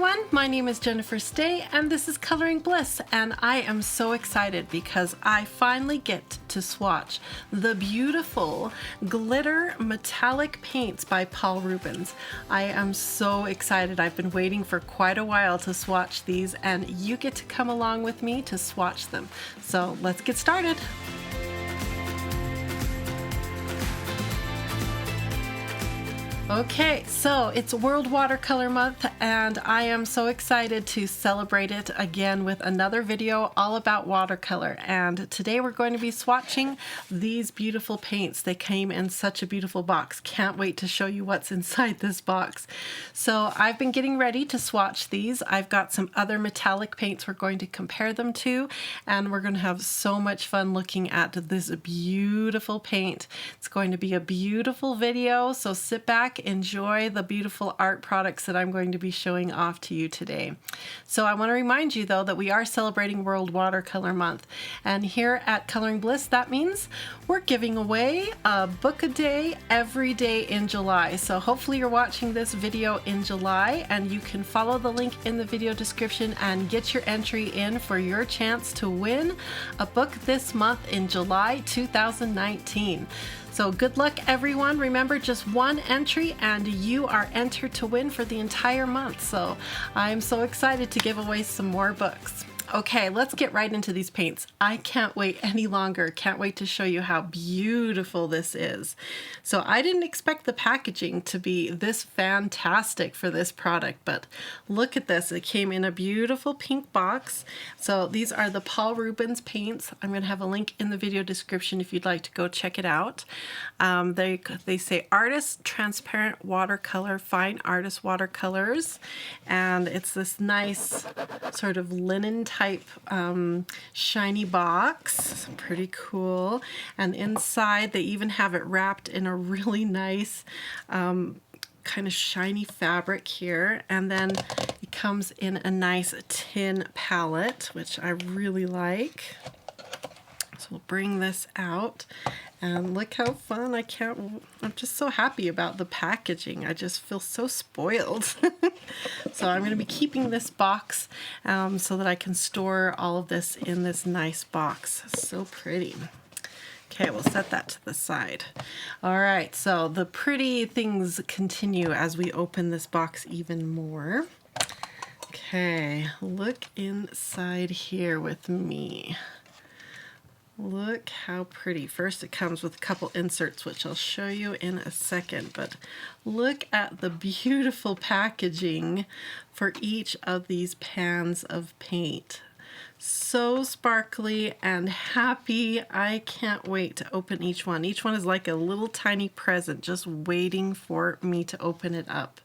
everyone, my name is Jennifer Stay and this is Coloring Bliss, and I am so excited because I finally get to swatch the beautiful glitter metallic paints by Paul Rubens. I am so excited. I've been waiting for quite a while to swatch these, and you get to come along with me to swatch them. So let's get started. Okay, so it's World Watercolor Month and I am so excited to celebrate it again with another video all about watercolor. And today we're going to be swatching these beautiful paints. They came in such a beautiful box. Can't wait to show you what's inside this box. So I've been getting ready to swatch these. I've got some other metallic paints we're going to compare them to, and we're going to have so much fun looking at this beautiful paint. It's going to be a beautiful video, so sit back, enjoy the beautiful art products that I'm going to be showing off to you today. So I want to remind you though that we are celebrating World Watercolor Month, and here at Coloring Bliss that means we're giving away a book a day every day in July. So hopefully you're watching this video in July and you can follow the link in the video description and get your entry in for your chance to win a book this month in July 2019. So good luck everyone. Remember, just one entry and you are entered to win for the entire month. So I'm so excited to give away some more books. Okay, let's get right into these paints. I can't wait any longer. Can't wait to show you how beautiful this is. So I didn't expect the packaging to be this fantastic for this product, but look at this. It came in a beautiful pink box. So these are the Paul Rubens paints. I'm going to have a link in the video description if you'd like to go check it out. They say Artist Transparent Watercolor, Fine Artist Watercolors, and it's this nice sort of linen type shiny box. Pretty cool. And inside they even have it wrapped in a really nice kind of shiny fabric here, and then it comes in a nice tin palette, which I really like. So we'll bring this out and look how fun. I'm just so happy about the packaging. I just feel so spoiled. So I'm going to be keeping this box so that I can store all of this in this nice box. So pretty. Okay, we'll set that to the side. All right, so the pretty things continue as we open this box even more. Okay, look inside here with me. Look how pretty. First it comes with a couple inserts, which I'll show you in a second, but look at the beautiful packaging for each of these pans of paint. So sparkly and happy. I can't wait to open each one. Each one is like a little tiny present just waiting for me to open it up.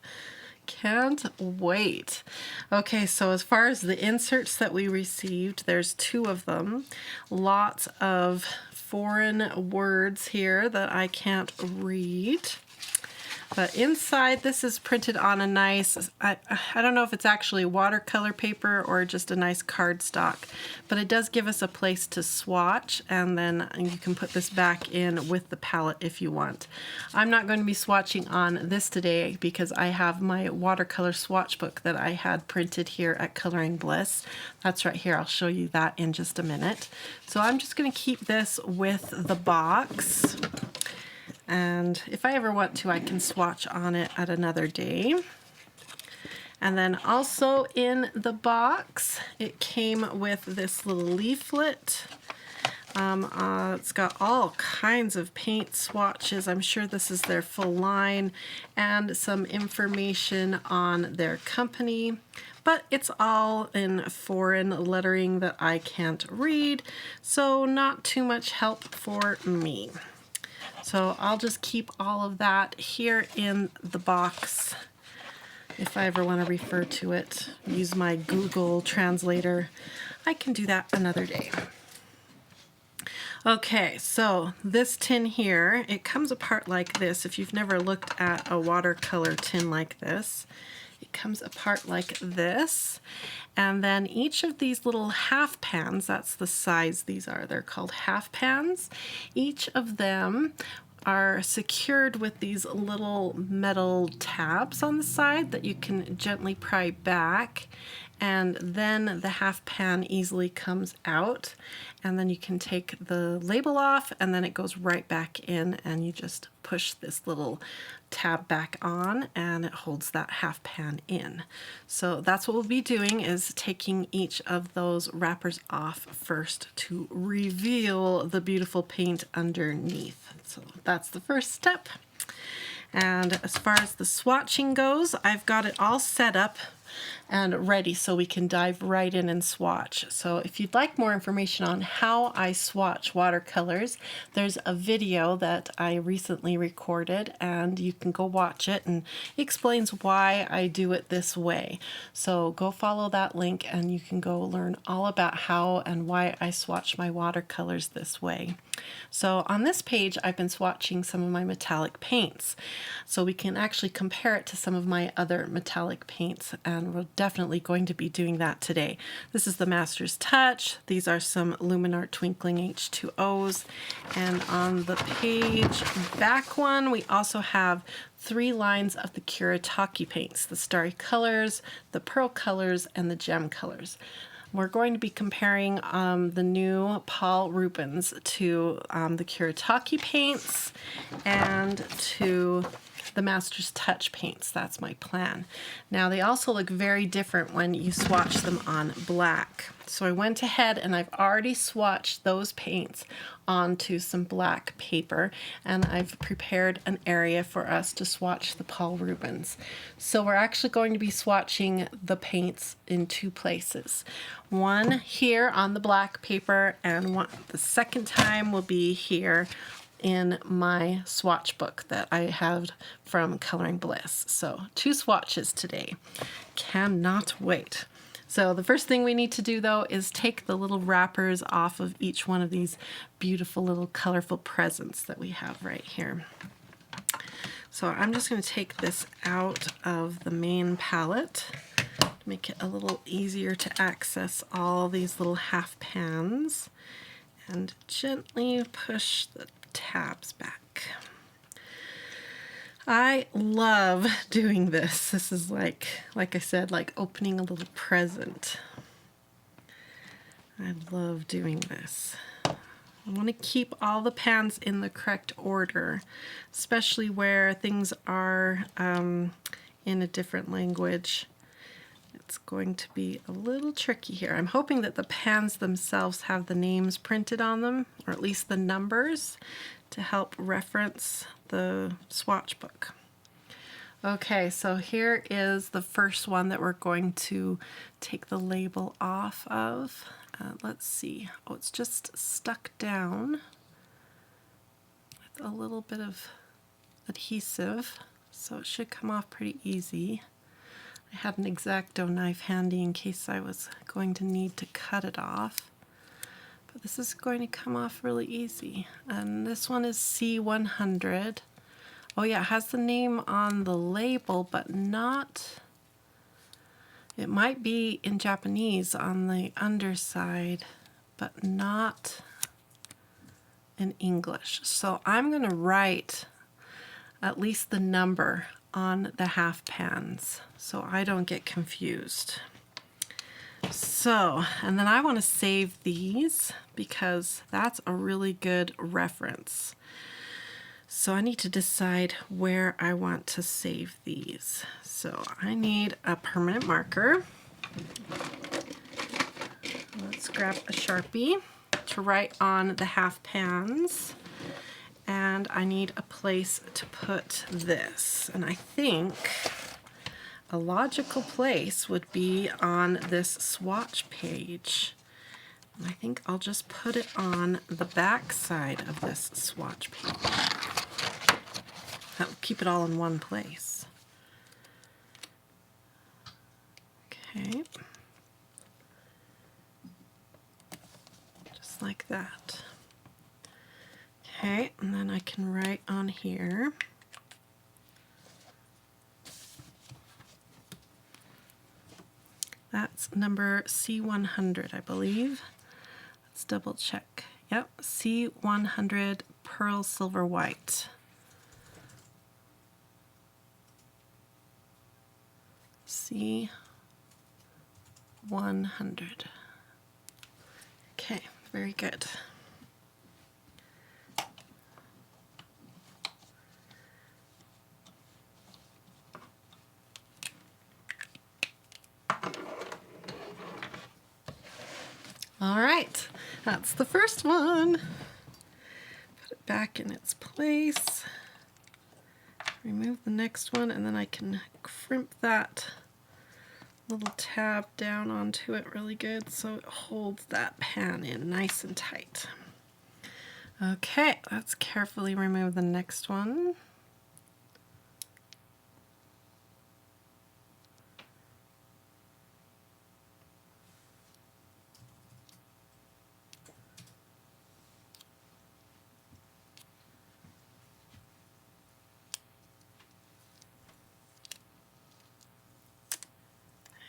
Can't wait. Okay, so as far as the inserts that we received, there's two of them. Lots of foreign words here that I can't read. But inside, this is printed on a nice, I don't know if it's actually watercolor paper or just a nice cardstock, but it does give us a place to swatch, and then you can put this back in with the palette if you want. I'm not going to be swatching on this today because I have my watercolor swatch book that I had printed here at Coloring Bliss. That's right here. I'll show you that in just a minute. So I'm just going to keep this with the box. And if I ever want to, I can swatch on it at another day. And then also in the box, it came with this little leaflet. It's got all kinds of paint swatches. I'm sure this is their full line, and some information on their company. But it's all in foreign lettering that I can't read, so not too much help for me. So I'll just keep all of that here in the box if I ever want to refer to it. Use my Google translator. I can do that another day. Okay, so this tin here, it comes apart like this. If you've never looked at a watercolor tin like this, it comes apart like this. And then each of these little half pans, that's the size these are, they're called half pans. Each of them are secured with these little metal tabs on the side that you can gently pry back, and then the half pan easily comes out, and then you can take the label off and then it goes right back in, and you just push this little tab back on and it holds that half pan in. So that's what we'll be doing, is taking each of those wrappers off first to reveal the beautiful paint underneath. So that's the first step. And as far as the swatching goes, I've got it all set up and ready so we can dive right in and swatch. So if you'd like more information on how I swatch watercolors, there's a video that I recently recorded and you can go watch it, and it explains why I do it this way. So go follow that link and you can go learn all about how and why I swatch my watercolors this way. So on this page I've been swatching some of my metallic paints, so we can actually compare it to some of my other metallic paints, and we're definitely going to be doing that today. This is the Master's Touch. These are some Luminart Twinkling H2Os, and on the page back one we also have 3 lines of the Kuretake paints, the Starry colors, the Pearl colors, and the Gem colors. We're going to be comparing the new Paul Rubens to the Kuretake paints and to the Master's Touch paints. That's my plan. Now they also look very different when you swatch them on black. So I went ahead and I've already swatched those paints onto some black paper, and I've prepared an area for us to swatch the Paul Rubens. So we're actually going to be swatching the paints in 2 places. One here on the black paper, and the second time will be here in my swatch book that I have from Coloring Bliss. So 2 swatches today. Cannot wait. So the first thing we need to do though is take the little wrappers off of each one of these beautiful little colorful presents that we have right here. So I'm just going to take this out of the main palette to make it a little easier to access all these little half pans, and gently push the tabs back. I love doing this. This is like I said, like opening a little present. I love doing this. I want to keep all the pans in the correct order, especially where things are in a different language. It's going to be a little tricky here. I'm hoping that the pans themselves have the names printed on them, or at least the numbers, to help reference the swatch book. Okay, so here is the first one that we're going to take the label off of. Let's see. Oh, it's just stuck down with a little bit of adhesive, so it should come off pretty easy. I had an X-Acto knife handy in case I was going to need to cut it off. But this is going to come off really easy. And this one is C100. Oh yeah, it has the name on the label, but not... It might be in Japanese on the underside, but not in English. So I'm going to write at least the number on the half pans so I don't get confused. So, and then I want to save these because that's a really good reference. So I need to decide where I want to save these. So I need a permanent marker. Let's grab a Sharpie to write on the half pans. And I need a place to put this. And I think a logical place would be on this swatch page. And I think I'll just put it on the back side of this swatch page. That will keep it all in one place. Okay. Just like that. Okay, and then I can write on here. That's number C100, I believe. Let's double check. Yep, C100 Pearl Silver White. C100. Okay, very good. All right, that's the first one. Put it back in its place. Remove the next one, and then I can crimp that little tab down onto it really good so it holds that pan in nice and tight. Okay, let's carefully remove the next one.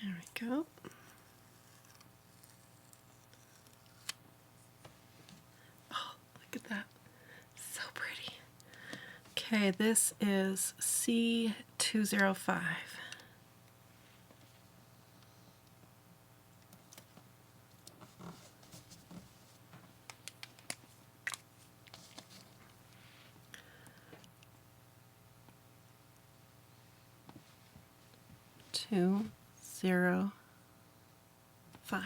There we go. Oh, look at that. So pretty. Okay, this is C205. Two, 0, 5.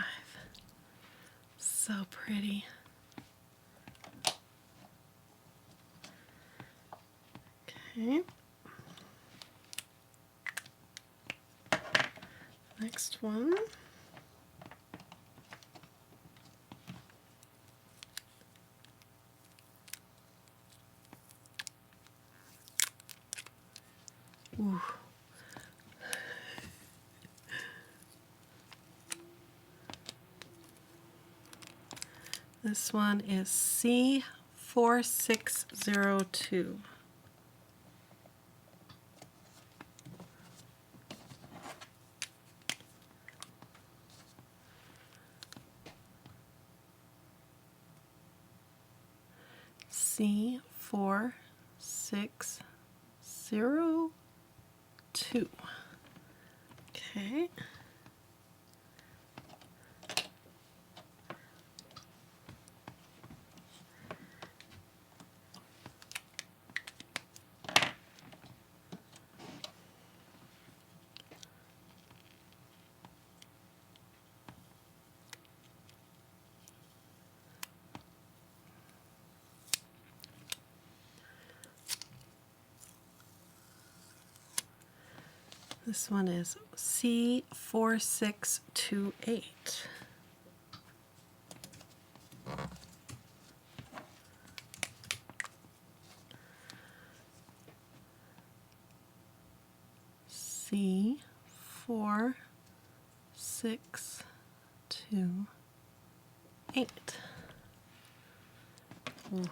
So pretty. Okay. Next one. Ooh. This one is C4602. C4602. Okay. This one is C4628. C4628. Ooh.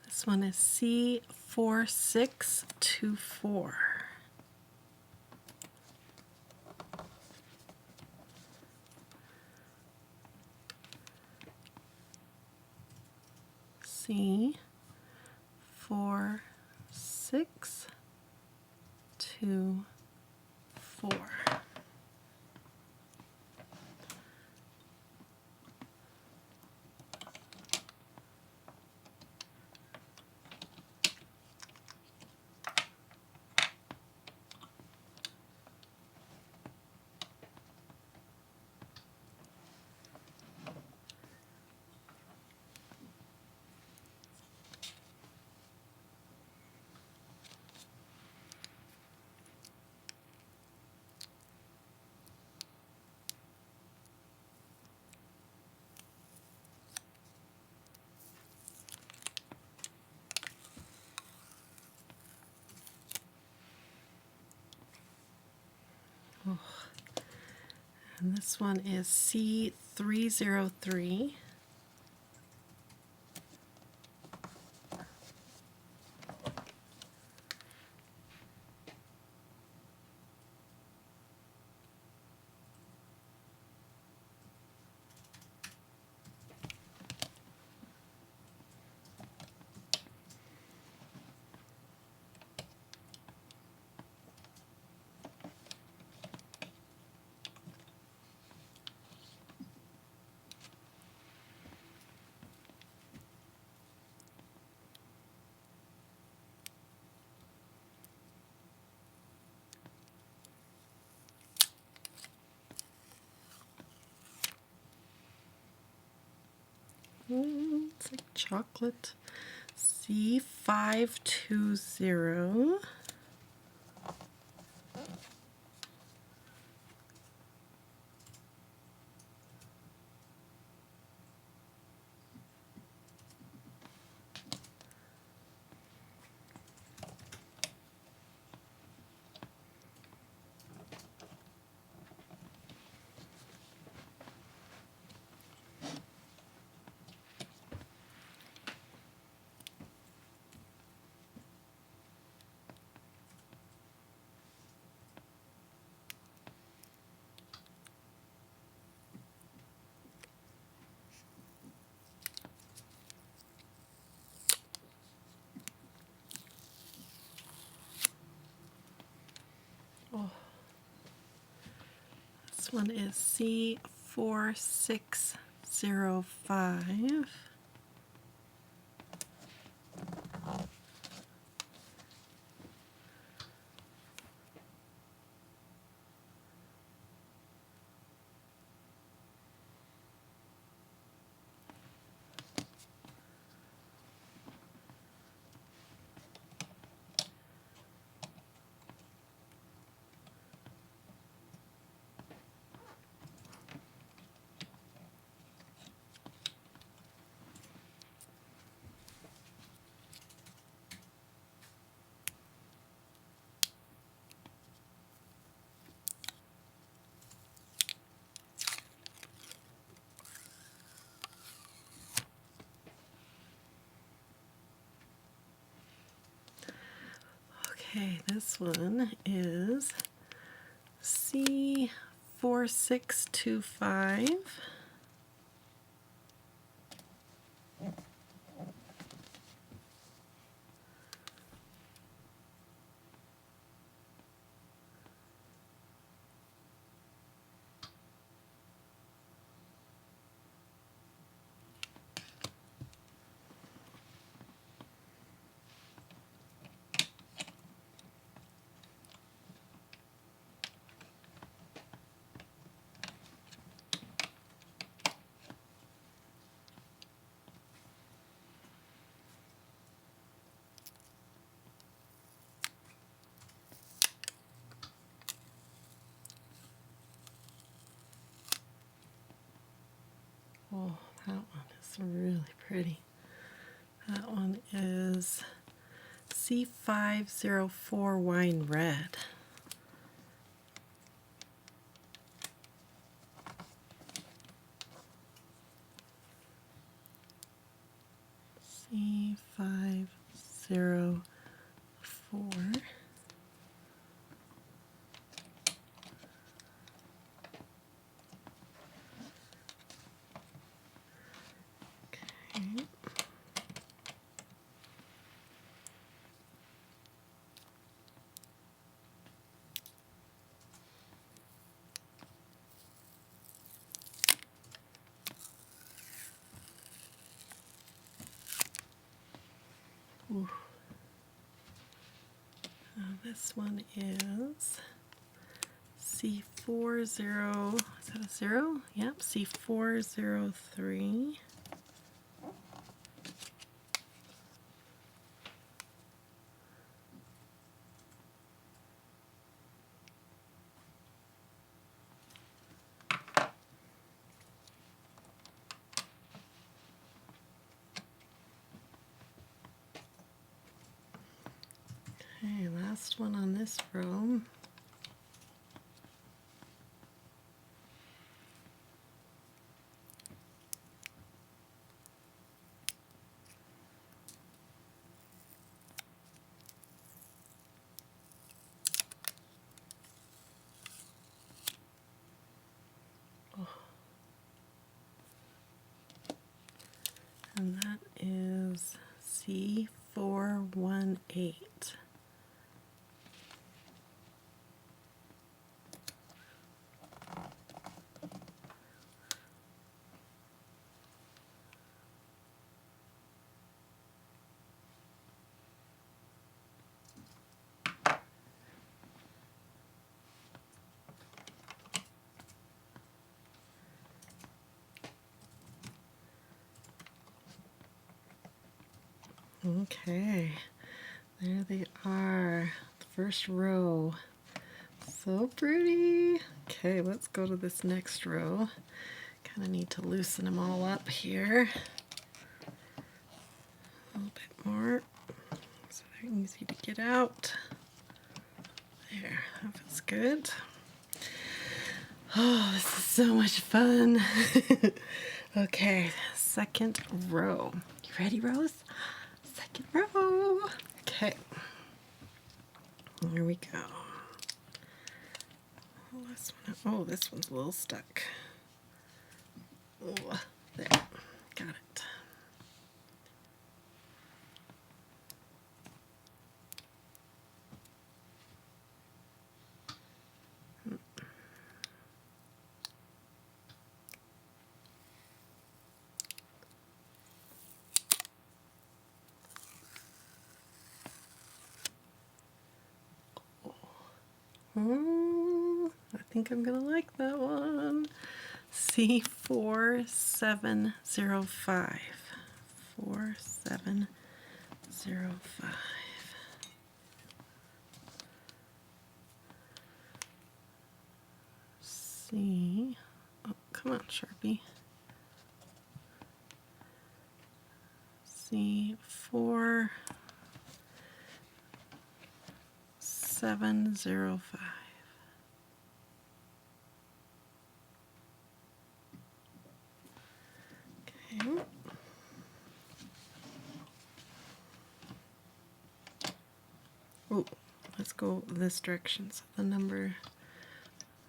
This one is C4624. C4624. And this one is C303. It's like chocolate. C520. Oh, this one is C4605. Okay, this one is C4625. Oh, that one is really pretty. That one is C504 Wine Red. C504. Okay. Ooh. This one is C40, is that a 0? Yep, C403. Okay, last one on this row. And that is C418. Okay, there they are, the first row. So pretty. Okay, let's go to this next row. Kind of need to loosen them all up here. A little bit more so they're easy to get out. There, that feels good. Oh, this is so much fun. Okay, second row. You ready, Rose? Second row. Okay. Here we go. Oh, this one's a little stuck. Oh, there. Got it. Oh, I think I'm gonna like that one. C4705. 4705. C. Oh, come on, Sharpie. C4705. Okay. Oh, let's go this direction so the number,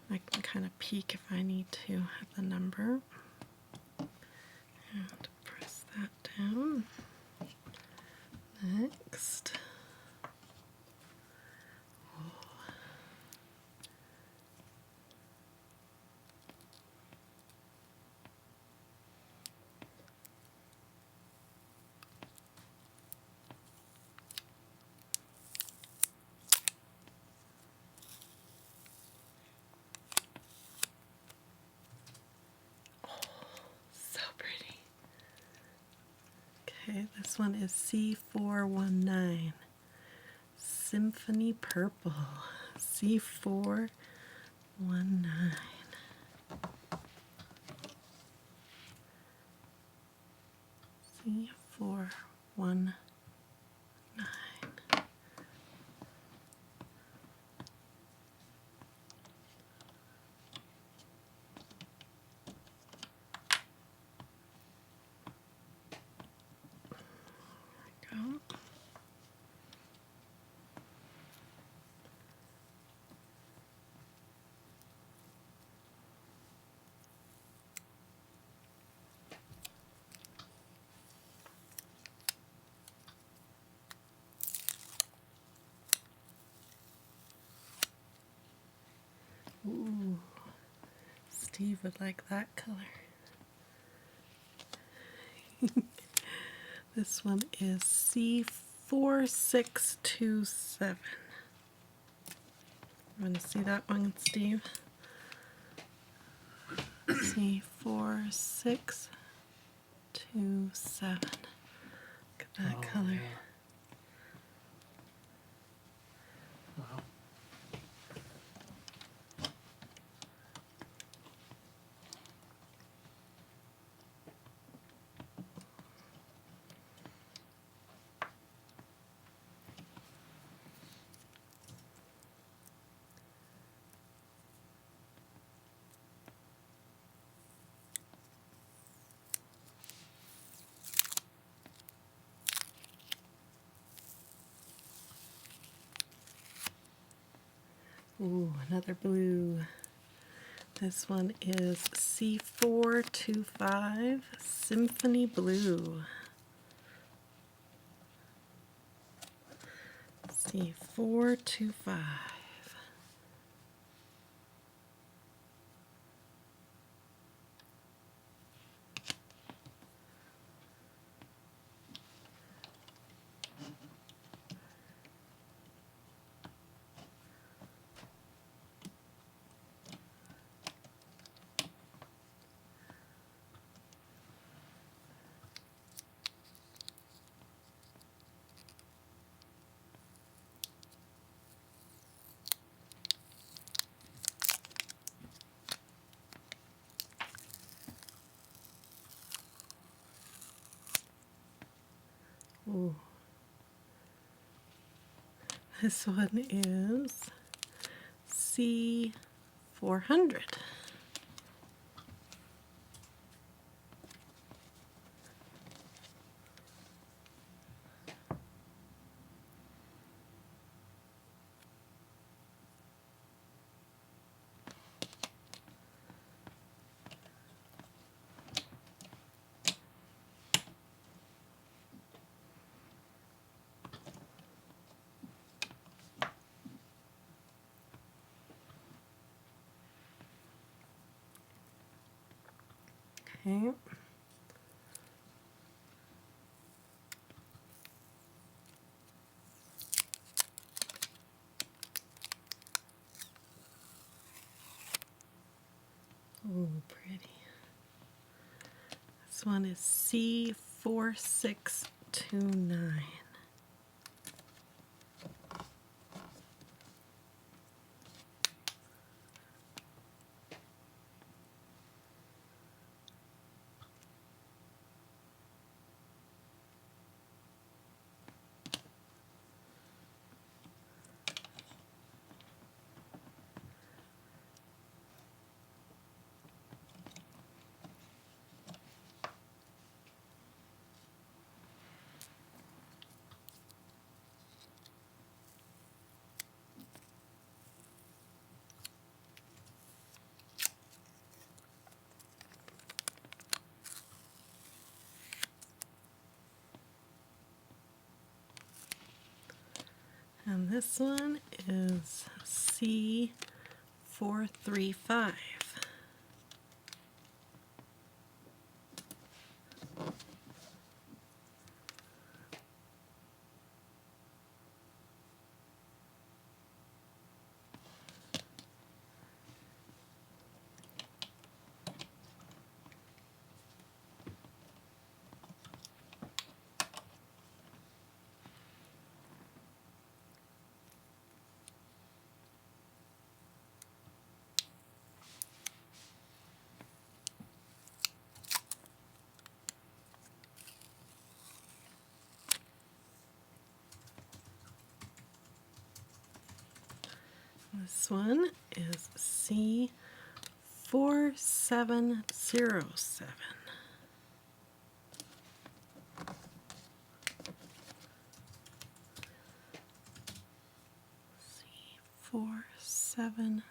I can kind of peek if I need to at the number. And press that down. Next. So pretty. Okay, this one is C419. Symphony Purple. C419. C419. Go. Ooh, Steve would like that color. This one is C4627. You want to see that one, Steve? C4627. Look at that color. Yeah. Wow. Ooh, another blue. This one is C425 Symphony Blue. C425. Ooh. This one is C400. Okay. Oh, pretty. This one is C4629. And this one is C435. This one is C4707. C4707.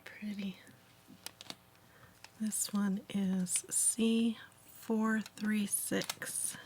Pretty. This one is C436.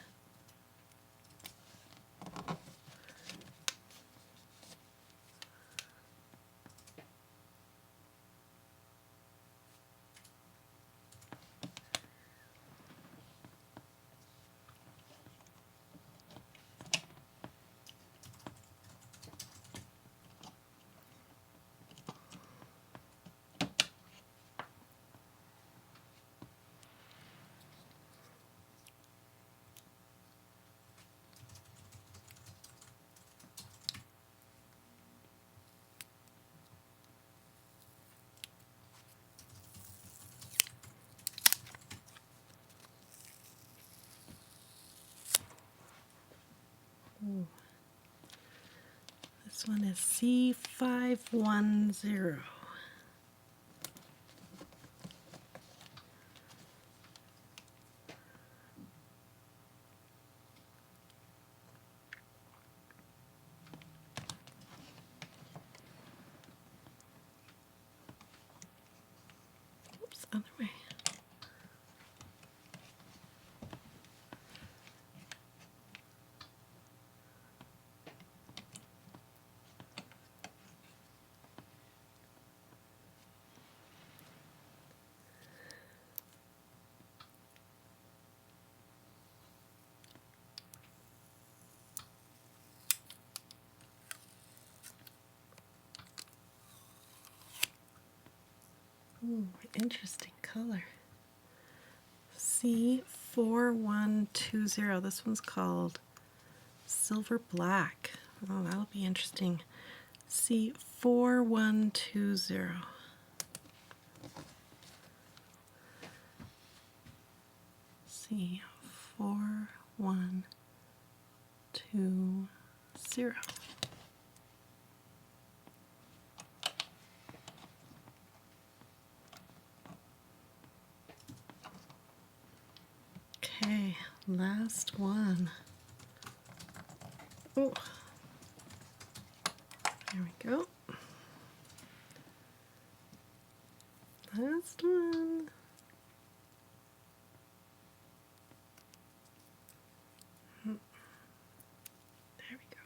This one is C510. Oops, other way. Ooh, interesting color. C4120. This one's called Silver Black. Oh, that'll be interesting. C4120. C4120. Okay, last one. Oh, there we go. Last one. There we go.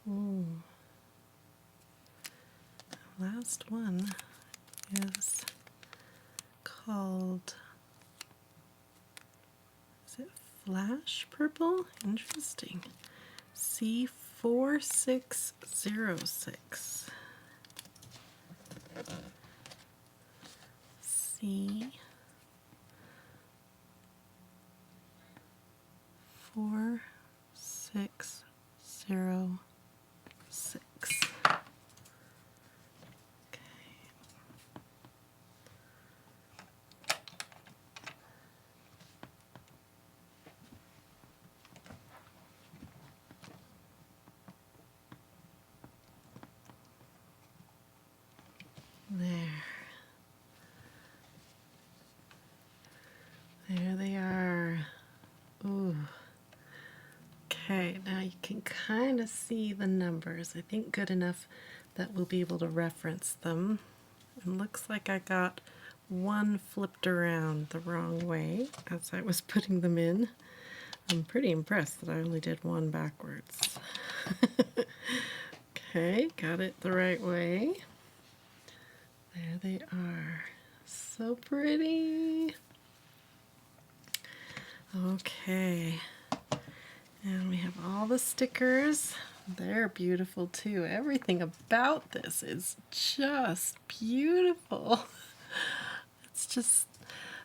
Ooh. The last one is called, is it Flash Purple? Interesting. C4606. C4606. There they are. Ooh. Okay, now you can kind of see the numbers. I think good enough that we'll be able to reference them. It looks like I got one flipped around the wrong way as I was putting them in. I'm pretty impressed that I only did one backwards. Okay, got it the right way. There they are. So pretty. Okay, and we have all the stickers. They're beautiful too. Everything about this is just beautiful. It's just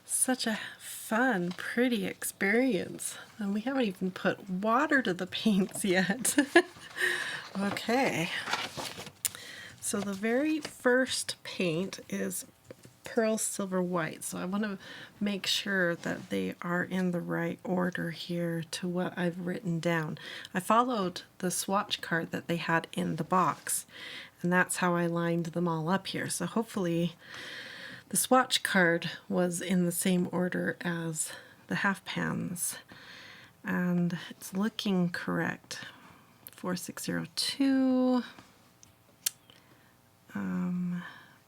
such a fun, pretty experience. And we haven't even put water to the paints yet. Okay, so the very first paint is Pearl Silver White, so I want to make sure that they are in the right order here to what I've written down. I followed the swatch card that they had in the box, and that's how I lined them all up here. So hopefully the swatch card was in the same order as the half pans, and it's looking correct. 4602,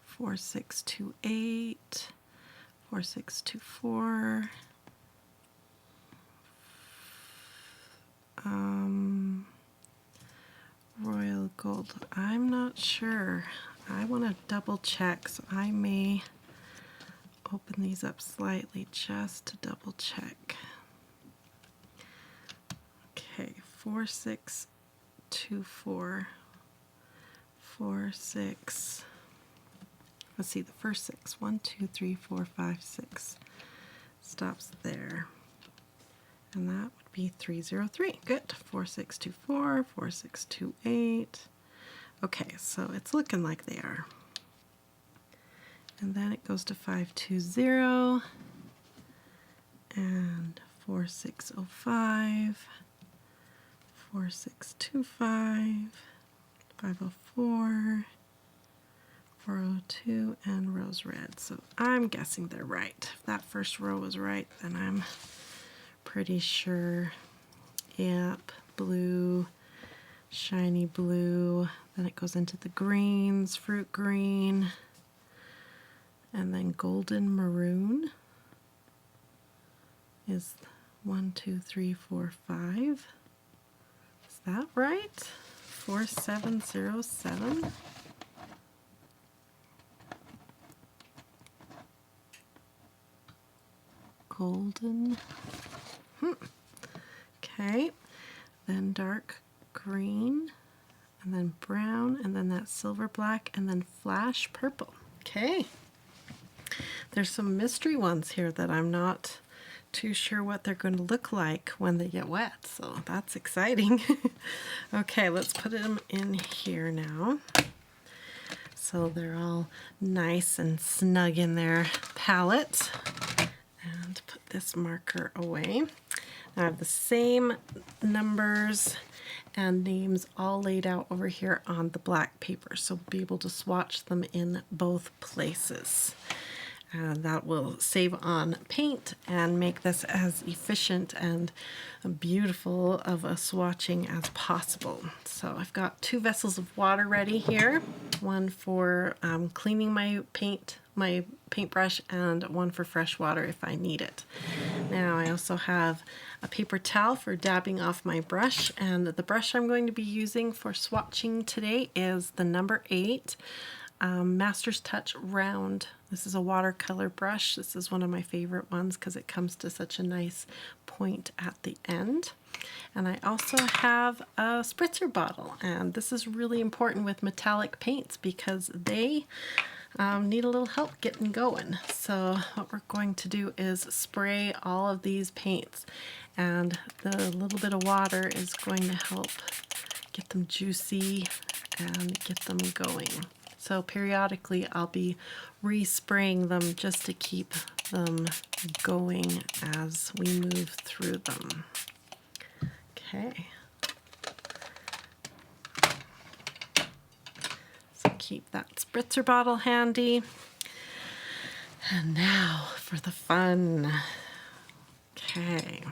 4628, 4624, Royal Gold. I'm not sure. I want to double check, so I may open these up slightly just to double check. Okay, 4624, 46. Let's see, the first six. 1, 2, 3, 4, 5, 6. Stops there. And that would be 303. Good. 4624, 4628. Okay, so it's looking like they are. and then it goes to 520 and 4605, 4625, 504, 402, and rose red. So I'm guessing they're right. If that first row was right, then I'm pretty sure. Yep, blue, shiny blue. Then it goes into the greens, fruit green, and then golden maroon is 1, 2, 3, 4, 5. Is that right? 4707. Golden. Okay, then dark green, and then brown, and then that silver black, and then flash purple. Okay, there's some mystery ones here that I'm not too sure what they're going to look like when they get wet, so that's exciting. Okay, let's put them in here now. So they're all nice and snug in their palette. And put this marker away. I have the same numbers and names all laid out over here on the black paper, so we'll be able to swatch them in both places. That will save on paint and make this as efficient and beautiful of a swatching as possible. So I've got 2 vessels of water ready here, one for cleaning my paintbrush and one for fresh water if I need it. Now I also have a paper towel for dabbing off my brush, and the brush I'm going to be using for swatching today is the number 8 Master's Touch Round. This is a watercolor brush. This is one of my favorite ones because it comes to such a nice point at the end. And I also have a spritzer bottle, and this is really important with metallic paints because they need a little help getting going. So what we're going to do is spray all of these paints, and the little bit of water is going to help get them juicy and get them going. So periodically I'll be respraying them just to keep them going as we move through them. Okay. So keep that spritzer bottle handy. And now for the fun. Okay.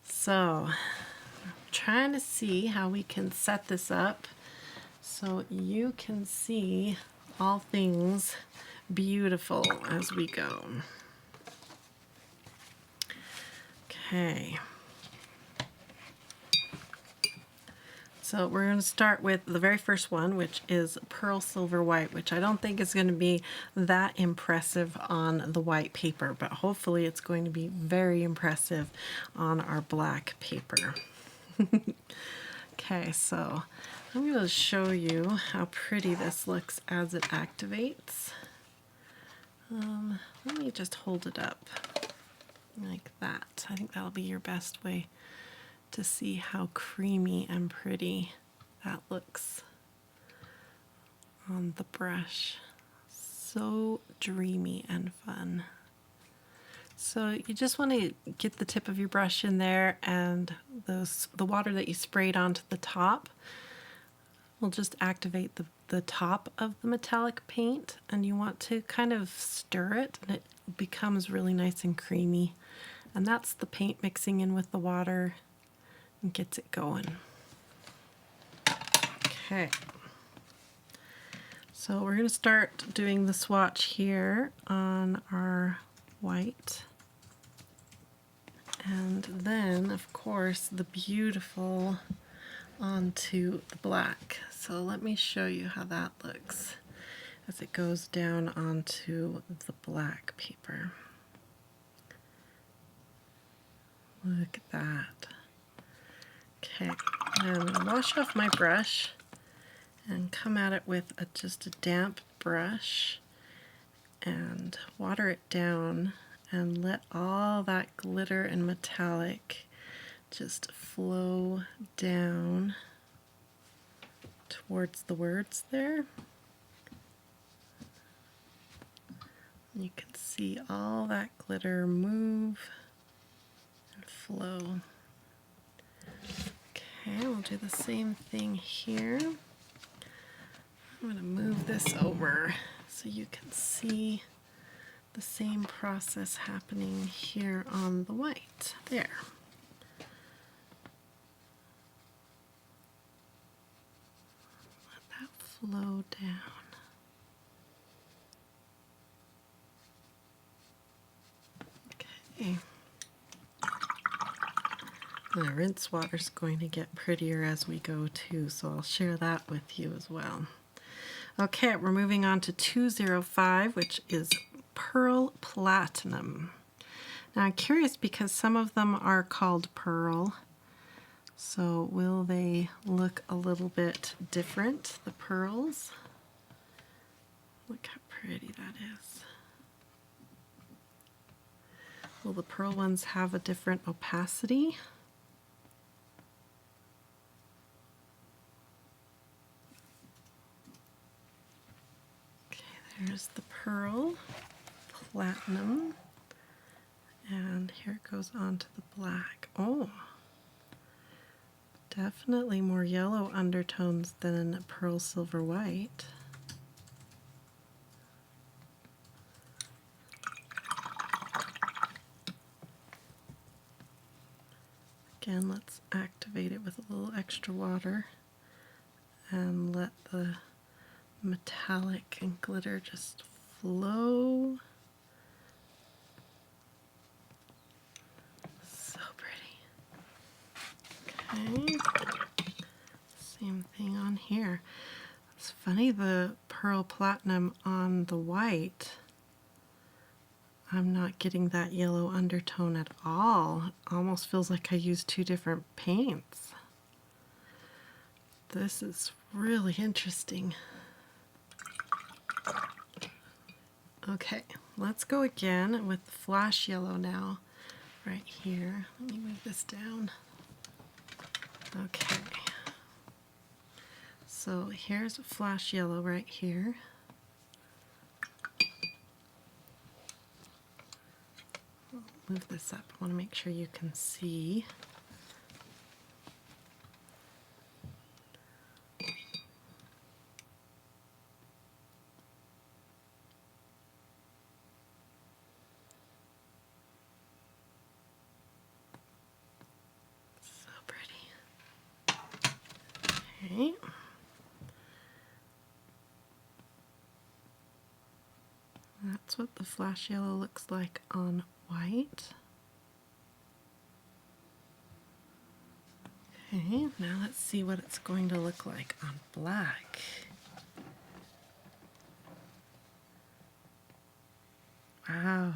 So I'm trying to see how we can set this up so you can see all things beautiful as we go. Okay. So we're going to start with the very first one, which is Pearl Silver White, which I don't think is going to be that impressive on the white paper, but hopefully it's going to be very impressive on our black paper. Okay, so I'm going to show you how pretty this looks as it activates. Let me just hold it up like that. I think that'll be your best way to see how creamy and pretty that looks on the brush. So dreamy and fun. So you just want to get the tip of your brush in there, and the water that you sprayed onto the top will just activate the top of the metallic paint, and you want to kind of stir it, and it becomes really nice and creamy. And that's the paint mixing in with the water and gets it going. Okay. So we're going to start doing the swatch here on our white. And then, of course, the beautiful onto the black. So let me show you how that looks as it goes down onto the black paper. Look at that. Okay, now I'm going to wash off my brush and come at it with just a damp brush and water it down and let all that glitter and metallic just flow down towards the words there. You can see all that glitter move and flow. Okay, we'll do the same thing here. I'm going to move this over so you can see the same process happening here on the white. There. Let that flow down. Okay. The rinse water is going to get prettier as we go too, so I'll share that with you as well. Okay, we're moving on to 205, which is Pearl Platinum. Now I'm curious because some of them are called pearl, so will they look a little bit different, the pearls? Look how pretty that is. Will the pearl ones have a different opacity? There's the pearl platinum, and here it goes on to the black. Oh, definitely more yellow undertones than a pearl silver white. Again, let's activate it with a little extra water and let the metallic and glitter just flow. So pretty. Okay. Same thing on here. It's funny, the pearl platinum on the white, I'm not getting that yellow undertone at all. It almost feels like I used two different paints. This is really interesting. Okay, let's go again with the flash yellow now, right here. Let me move this down. Okay, so here's a flash yellow right here. I'll move this up. I want to make sure you can see. Okay. That's what the flash yellow looks like on white. Okay, now let's see what it's going to look like on black. Wow.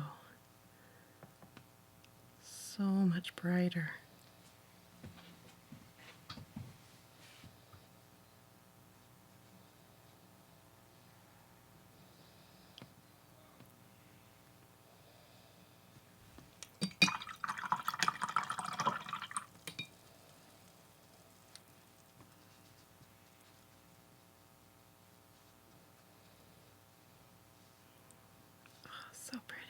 So much brighter. So pretty.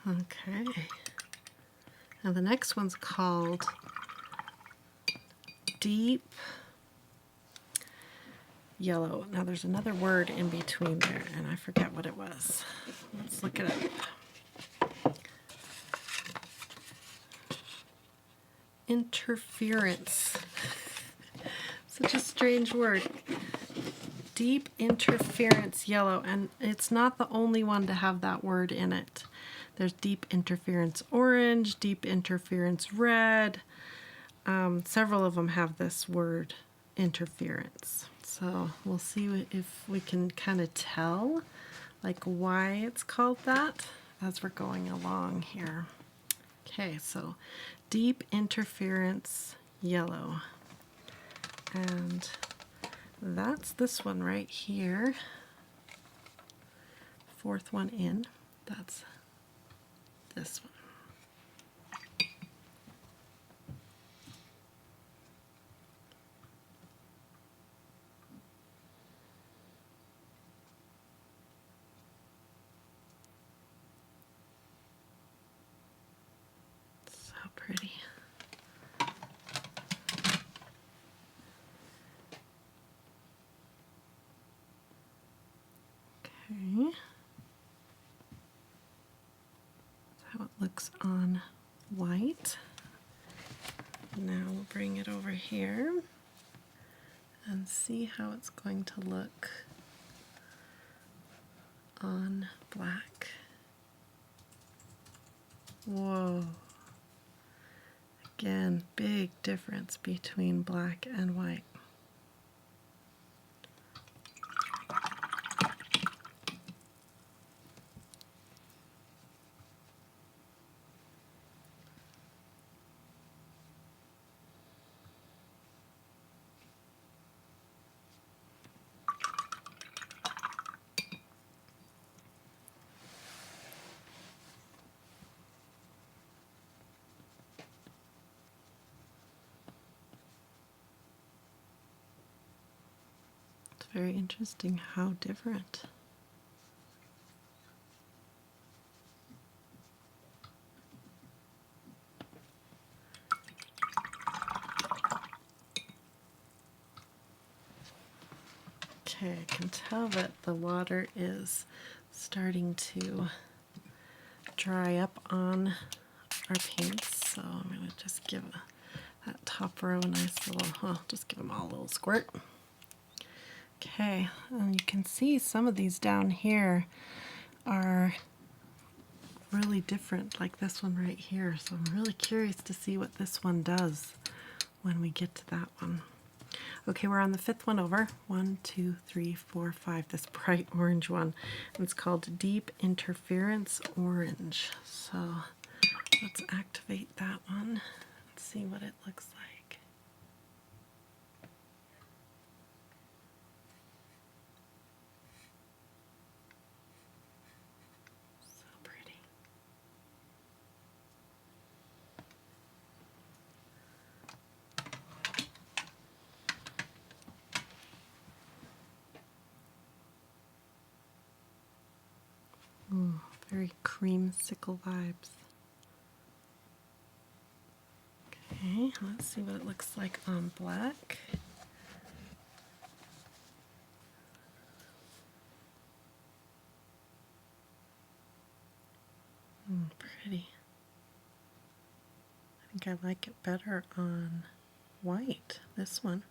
Okay. Now the next one's called Deep Yellow. Now there's another word in between there, and I forget what it was. Let's look it up. Interference. Such a strange word. Deep Interference Yellow, and it's not the only one to have that word in it. There's Deep Interference Orange, Deep Interference Red. Several of them have this word interference. So we'll see if we can kind of tell like why it's called that as we're going along here. Okay, so Deep Interference Yellow. And that's this one right here. fourth one in. That's this one. So pretty. Okay. That's how it looks on white. Now we'll bring it over here and see how it's going to look on black. Whoa. Again, big difference between black and white. Very interesting how different. Okay, I can tell that the water is starting to dry up on our paints, so I'm going to just give that top row a nice little, just give them all a little squirt. Okay, and you can see some of these down here are really different, like this one right here. So I'm really curious to see what this one does when we get to that one. Okay, we're on the fifth one over. 1, 2, 3, 4, 5. This bright orange one. And it's called Deep Interference Orange. So let's activate that one and see what it looks like. Ooh, very creamsicle vibes. Okay, let's see what it looks like on black. Pretty. I think I like it better on white, this one.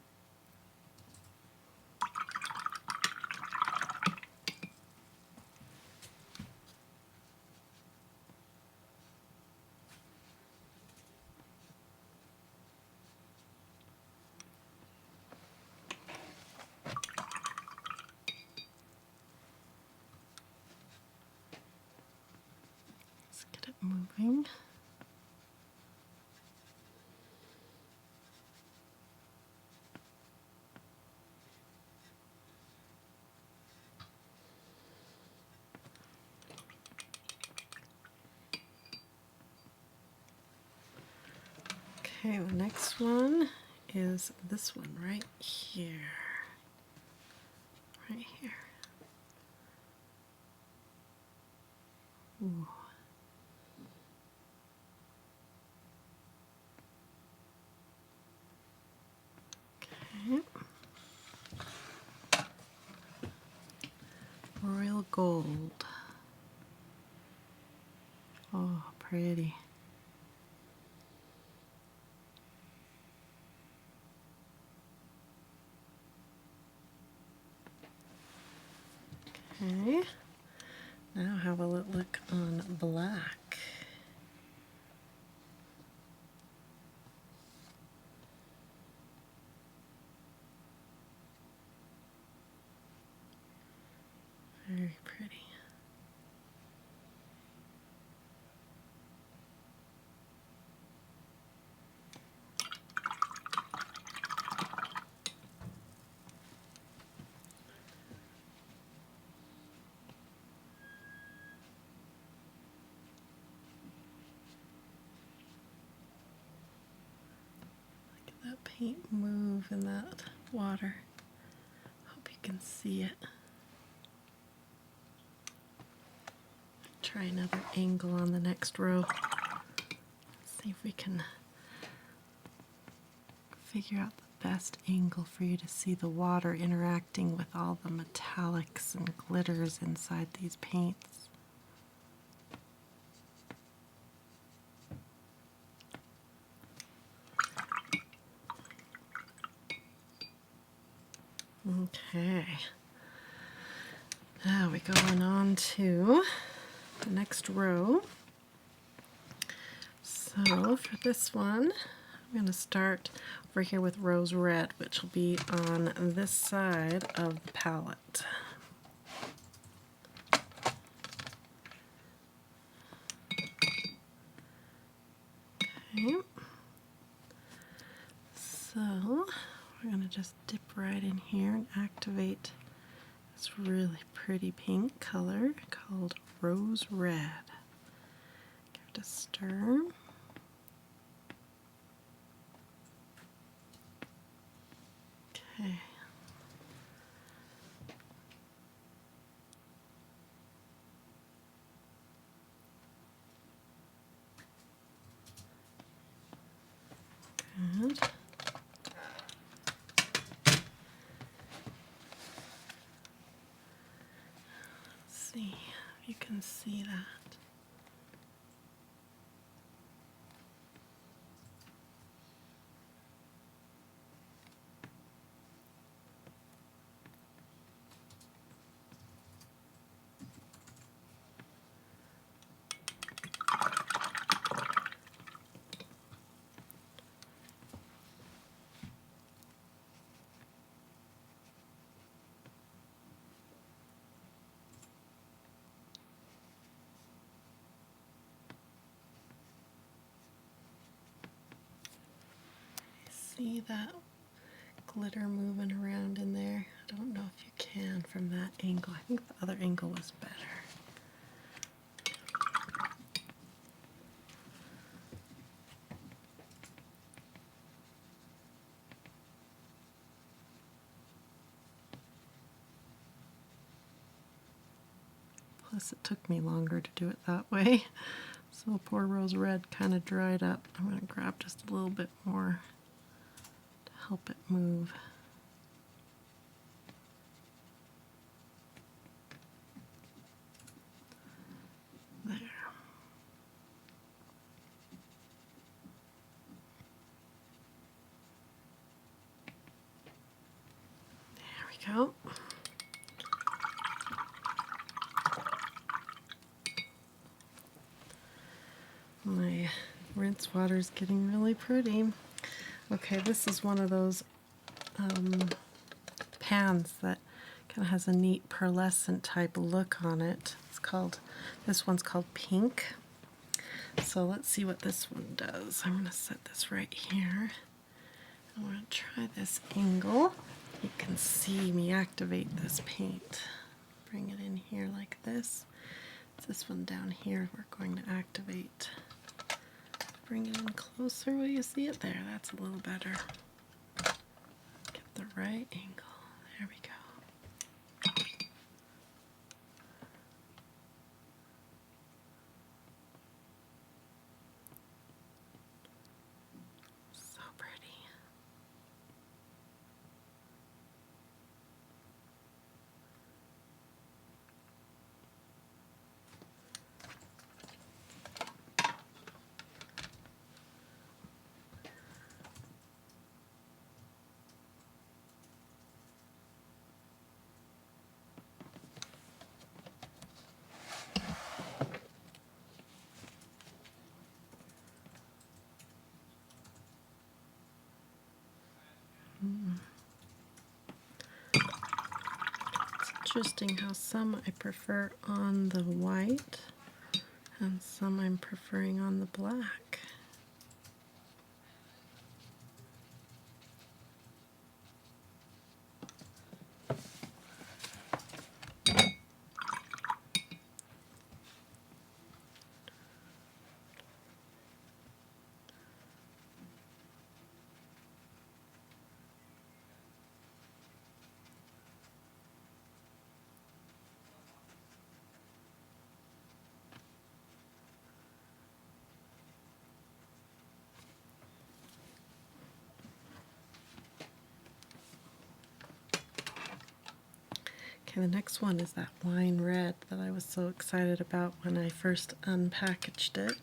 Let's get it moving. Okay, the next one is this one right here. Right here. Ooh. Okay. Royal gold. Oh, pretty. Okay. Now how will it look on black? Very pretty. paint move in that water. Hope you can see it. Try another angle on the next row. See if we can figure out the best angle for you to see the water interacting with all the metallics and glitters inside these paints. Okay, now we're going on to the next row. So for this one, I'm going to start over here with Rose Red, which will be on this side of the palette. Okay, so we're going to just dip right in here and activate this really pretty pink color called Rose Red. Give it a stir. Okay. Good. See if you can see that. See that glitter moving around in there? I don't know if you can from that angle. I think the other angle was better. Plus it took me longer to do it that way. So poor Rose Red kind of dried up. I'm going to grab just a little bit more to help it move. There. There we go. My rinse water is getting really pretty. Okay, this is one of those pans that kind of has a neat pearlescent type look on it. This one's called Pink. So let's see what this one does. I'm going to set this right here. I want to try this angle. You can see me activate this paint. Bring it in here like this. It's this one down here we're going to activate. Bring it in closer. Will you see it there? That's a little better. Get the right angle. There we go. So pretty. It's interesting how some I prefer on the white and some I'm preferring on the black. Okay, the next one is that wine red that I was so excited about when I first unpackaged it.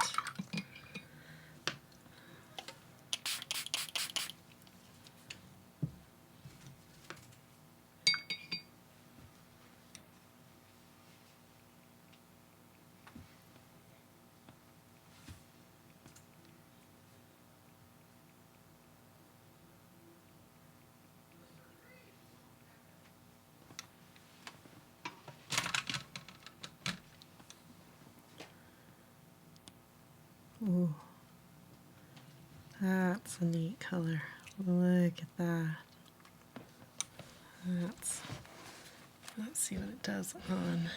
Ooh, that's a neat color. Look at that. Let's see what it does on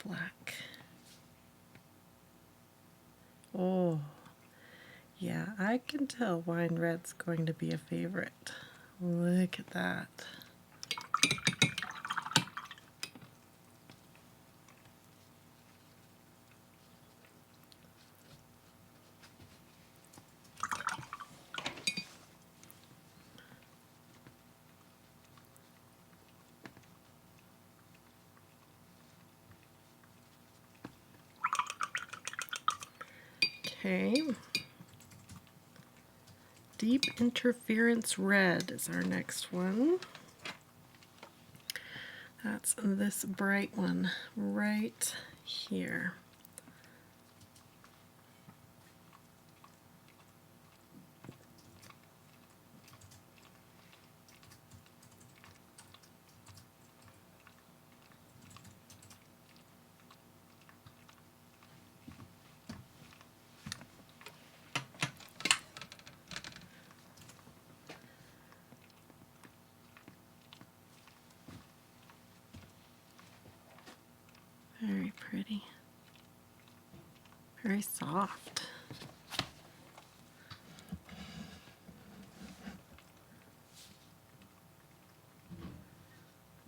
black. Oh, yeah, I can tell wine red's going to be a favorite. Look at that. Okay. Deep Interference Red is our next one. That's this bright one right here. Very pretty. Very soft.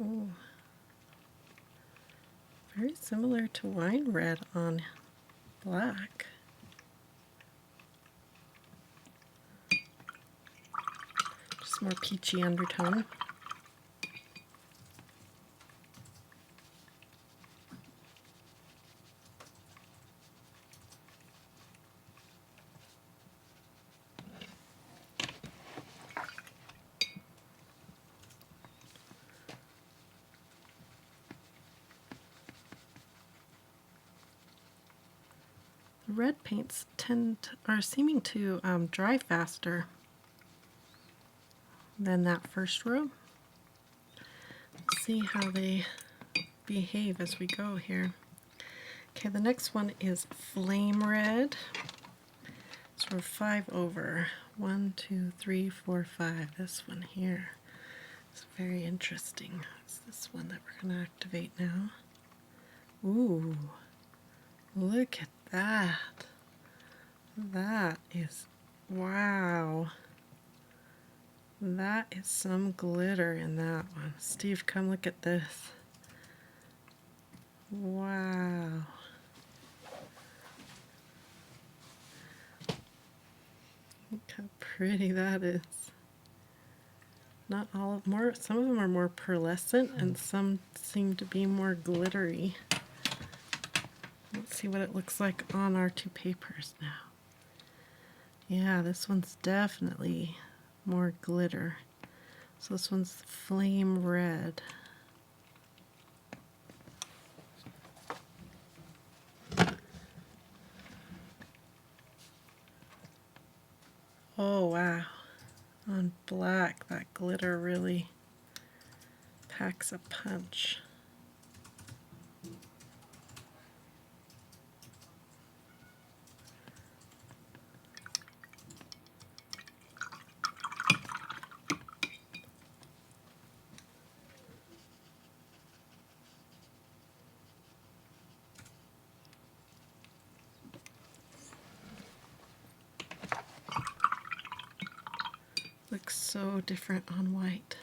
Oh, very similar to wine red on black. Just more peachy undertone. The red paints are seeming to dry faster than that first row. Let's see how they behave as we go here. Okay, the next one is Flame Red. So we're 5 over. 1, 2, 3, 4, 5. This one here is very interesting. It's this one that we're going to activate now. Ooh, look at that. That is, wow. That is some glitter in that one. Steve, come look at this. Wow. Look how pretty that is. Not all of some of them are more pearlescent and some seem to be more glittery. Let's see what it looks like on our two papers now. Yeah, this one's definitely more glitter. So this one's Flame Red. Oh wow, on black that glitter really packs a punch. Looks so different on white.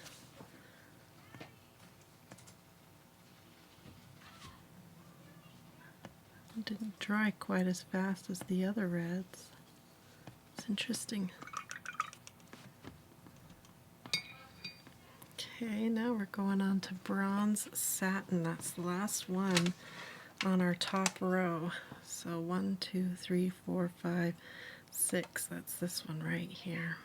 It didn't dry quite as fast as the other reds. It's interesting. Okay, now we're going on to bronze satin. That's the last one on our top row. So 1, 2, 3, 4, 5, 6. That's this one right here.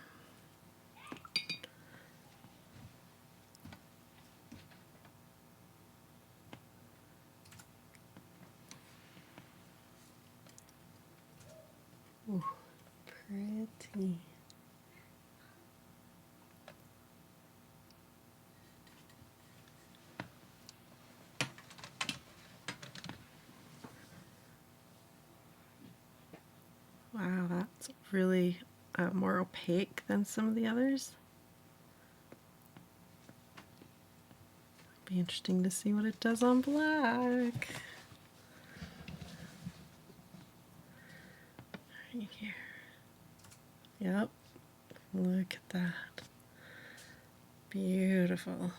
Ooh, pretty. Wow, that's really more opaque than some of the others. Be interesting to see what it does on black. Right here. Yep. Look at that. Beautiful.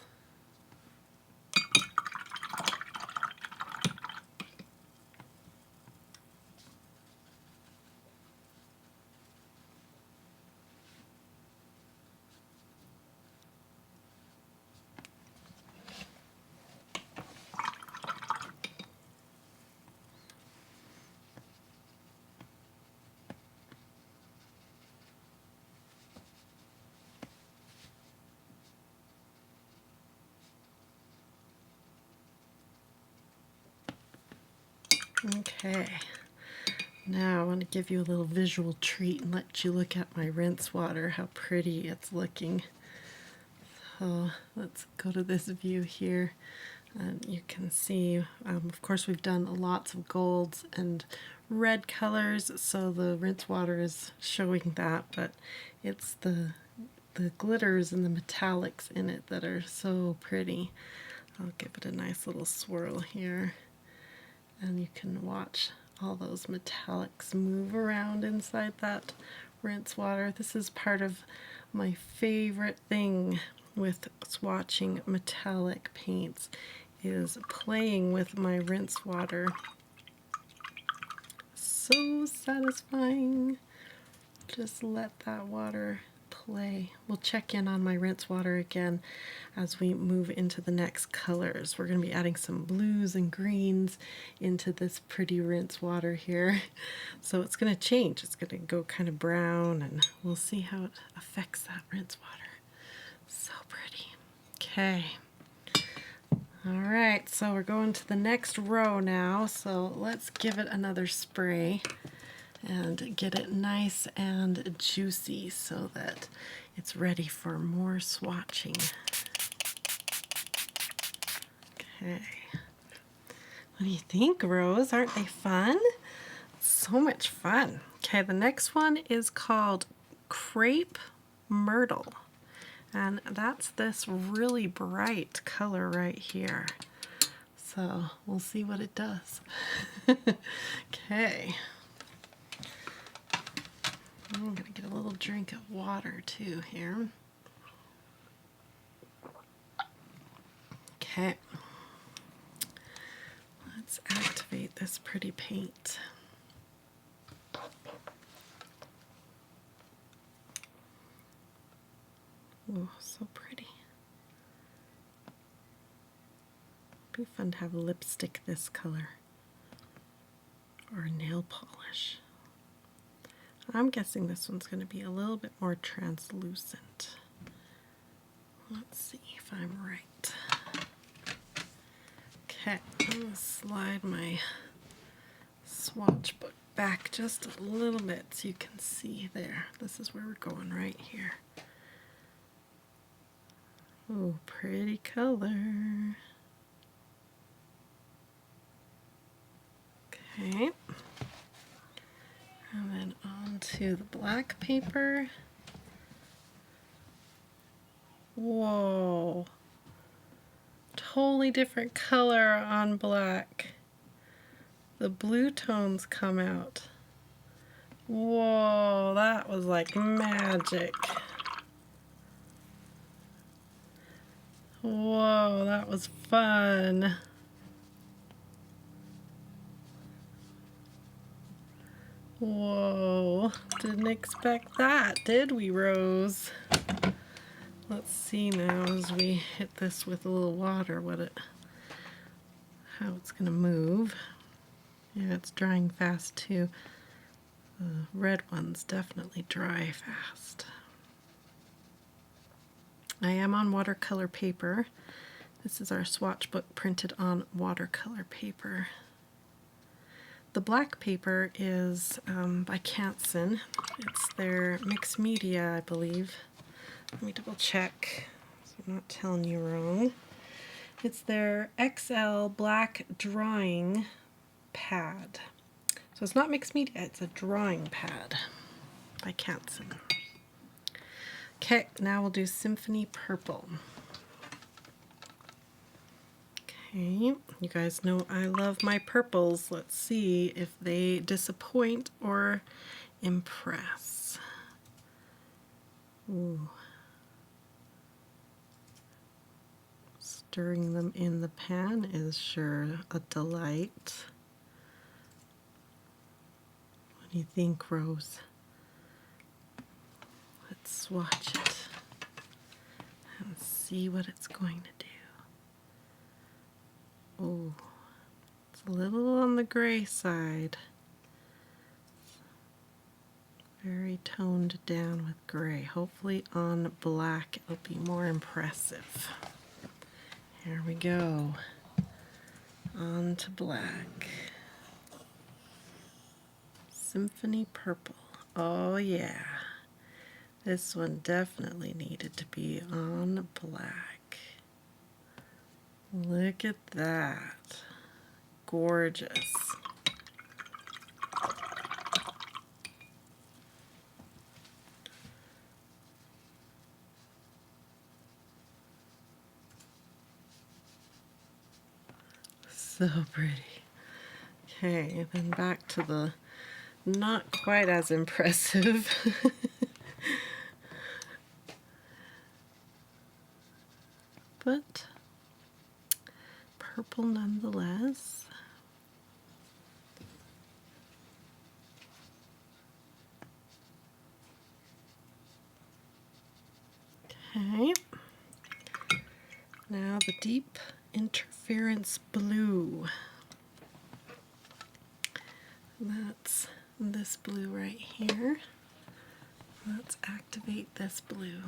Okay, now I want to give you a little visual treat and let you look at my rinse water, how pretty it's looking. So let's go to this view here, and you can see, of course, we've done lots of golds and red colors, so the rinse water is showing that, but it's the glitters and the metallics in it that are so pretty. I'll give it a nice little swirl here. And you can watch all those metallics move around inside that rinse water. This is part of my favorite thing with swatching metallic paints, is playing with my rinse water. So satisfying. Just let that water play. We'll check in on my rinse water again as we move into the next colors. We're going to be adding some blues and greens into this pretty rinse water here. So it's going to change. It's going to go kind of brown, and we'll see how it affects that rinse water. So pretty. Okay. All right, so we're going to the next row now. So let's give it another spray and get it nice and juicy so that it's ready for more swatching. Okay. What do you think, Rose? Aren't they fun? So much fun. Okay, the next one is called Crepe Myrtle. And that's this really bright color right here. So we'll see what it does. Okay. I'm going to get a little drink of water too here. Okay. Let's activate this pretty paint. Oh, so pretty. Be fun to have lipstick this color, or nail polish. I'm guessing this one's going to be a little bit more translucent. Let's see if I'm right. Okay, I'm going to slide my swatch book back just a little bit so you can see there. This is where we're going right here. Oh, pretty color. Okay. And then on to the black paper. Whoa. Totally different color on black. The blue tones come out. Whoa, that was like magic. Whoa, that was fun. Whoa, didn't expect that, did we, Rose? let's see now as we hit this with a little water how it's going to move. Yeah, it's drying fast too. The red ones definitely dry fast. I am on watercolor paper. This is our swatch book printed on watercolor paper. The black paper is by Canson. It's their mixed media, I believe. Let me double check so I'm not telling you wrong. It's their XL black drawing pad. So it's not mixed media, it's a drawing pad by Canson. Okay, now we'll do Symphony Purple. Okay, you guys know I love my purples. Let's see if they disappoint or impress. Ooh. Stirring them in the pan is sure a delight. What do you think, Rose? Let's swatch it and see what it's going to do. Oh, it's a little on the gray side. Very toned down with gray. Hopefully on black it'll be more impressive. Here we go. On to black. Symphony Purple. Oh yeah. This one definitely needed to be on black. Look at that. Gorgeous. So pretty. Okay, then back to the not quite as impressive. But purple nonetheless. Okay. Now the deep interference blue. That's this blue right here. Let's activate this blue.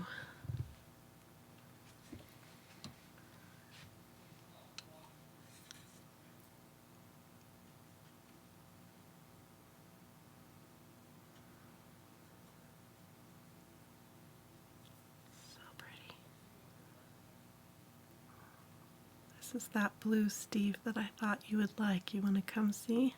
This is that blue, Steve, that I thought you would like. You want to come see?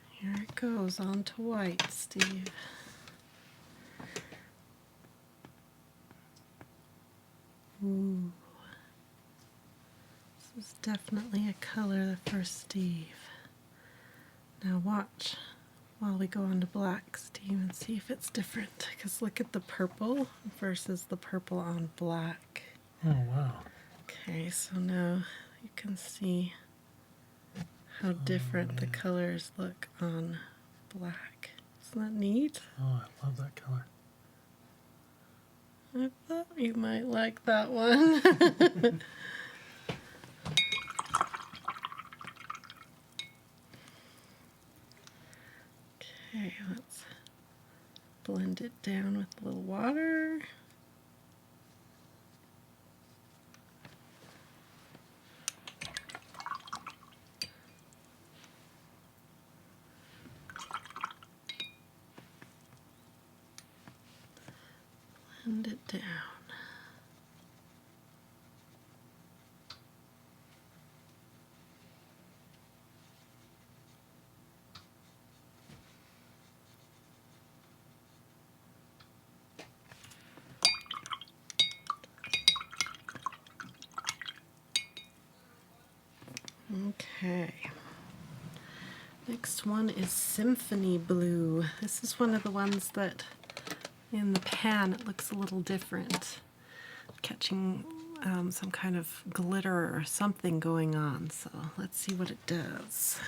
Here it goes on to white, Steve. Ooh. This is definitely a color for Steve. Now watch while we go on to black, Steve, and see if it's different. Because look at the purple versus the purple on black. Oh, wow. Okay, so now you can see how different the colors look on black. Isn't that neat? Oh, I love that color. I thought you might like that one. Okay, let's blend it down with a little water. Blend it down. Okay. Next one is Symphony Blue. This is one of the ones that in the pan it looks a little different. Catching some kind of glitter or something going on. So let's see what it does.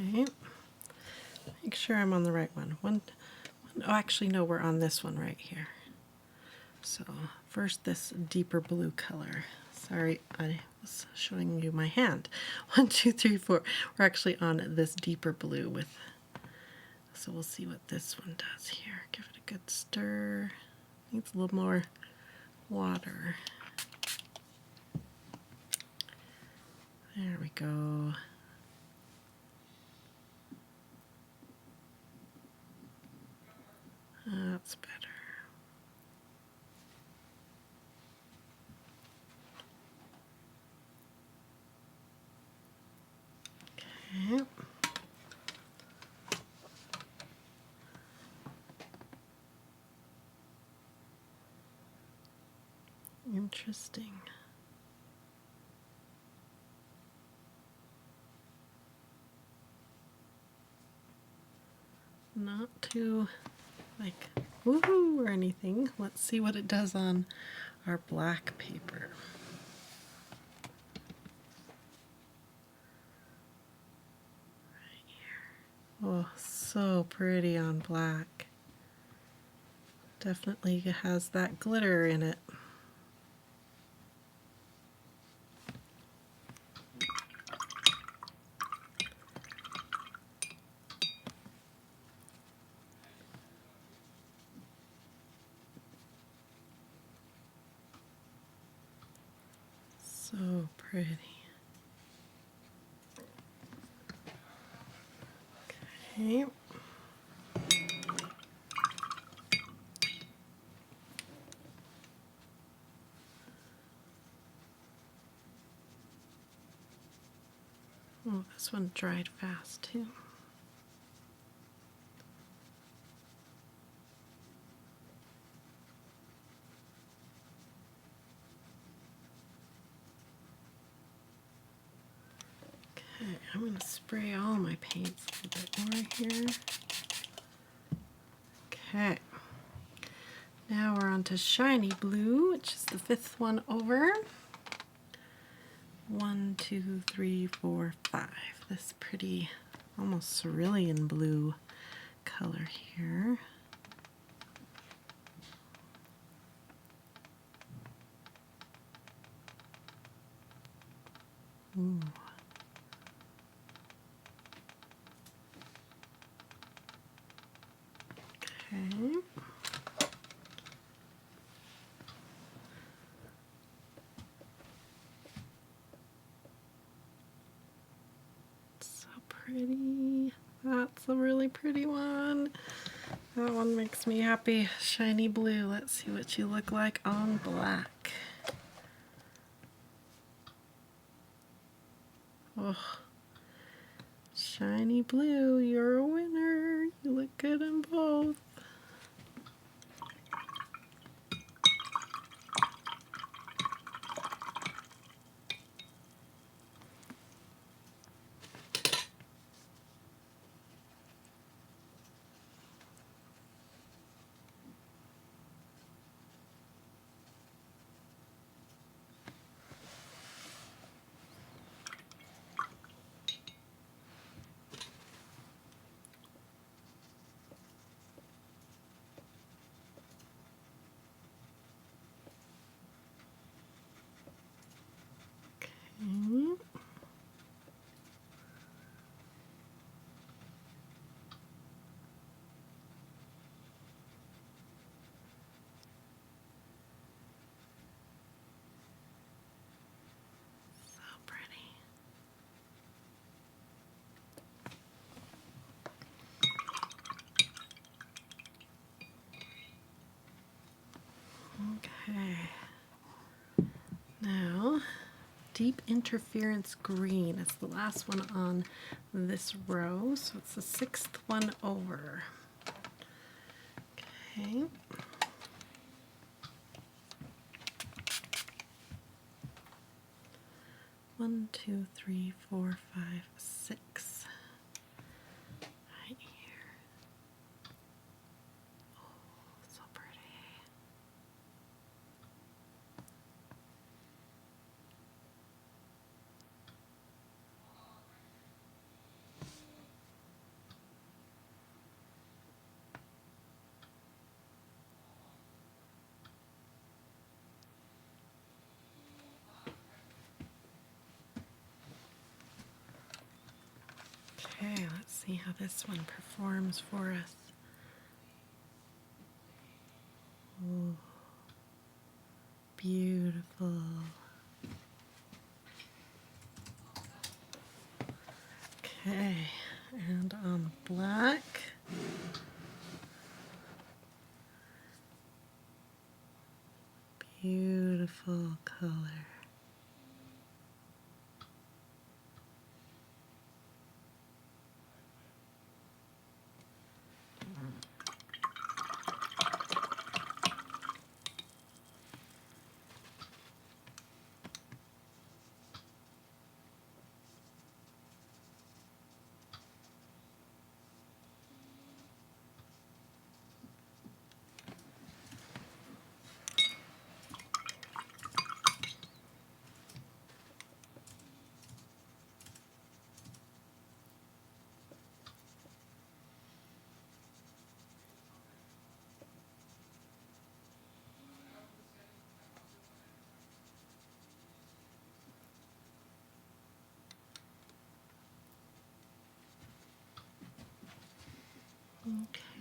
Okay. Make sure I'm on the right one. Oh, actually, no, we're on this one right here. So first this deeper blue color. Sorry, I was showing you my hand. 1, 2, 3, 4. We're actually on this deeper blue with, so we'll see what this one does here. Give it a good stir. Needs a little more water. There we go. That's better. Okay. Interesting. Not too like woohoo or anything. Let's see what it does on our black paper. Right here. Oh, so pretty on black. Definitely has that glitter in it. So pretty. Okay. Oh, this one dried fast too. Okay, I'm going to spray all my paints a little bit more here. Okay. Now we're on to shiny blue, which is the 5th one over. 1, 2, 3, 4, 5. This pretty, almost cerulean blue color here. Ooh. Okay. So pretty. That's a really pretty one. That one makes me happy. Shiny blue. Let's see what you look like on black. Oh, shiny blue, you're a winner. You look good in both. Okay. So pretty. Okay. Now, Deep Interference Green is the last one on this row, so it's the 6th one over. Okay. One, 2, 3, 4, 5, 6. Right here. Oh, so pretty. Okay, let's see how this one performs for us. Ooh, beautiful. Okay, and on black. Beautiful color.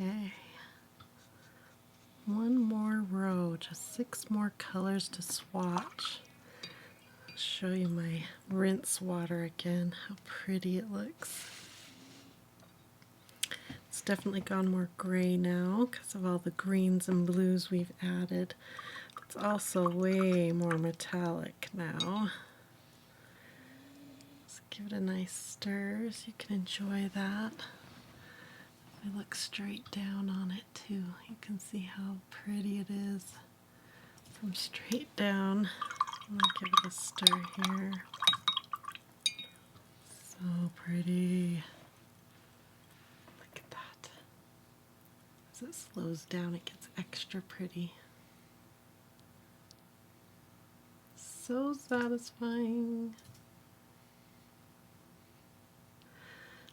Okay, one more row, just 6 more colors to swatch. I'll show you my rinse water again, how pretty it looks. It's definitely gone more gray now because of all the greens and blues we've added. It's also way more metallic now. Let's give it a nice stir so you can enjoy that. I look straight down on it too. You can see how pretty it is from straight down. I'm gonna give it a stir here. So pretty. Look at that. As it slows down, it gets extra pretty. So satisfying.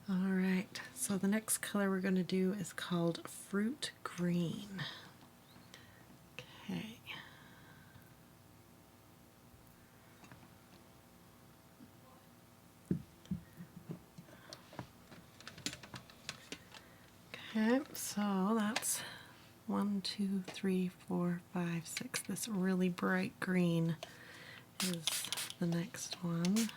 All right, so the next color we're going to do is called Fruit Green. Okay. Okay, so that's 1, 2, 3, 4, 5, 6. This really bright green is the next one.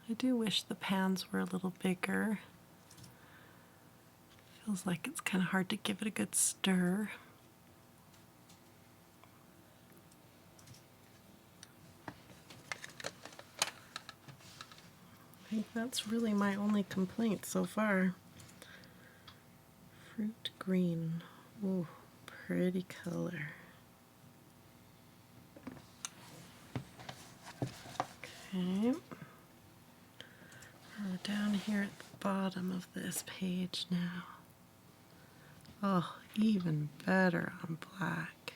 I do wish the pans were a little bigger. Feels like it's kind of hard to give it a good stir. I think that's really my only complaint so far. Fruit green. Ooh, pretty color. Okay. We're down here at the bottom of this page now. Oh, even better on black.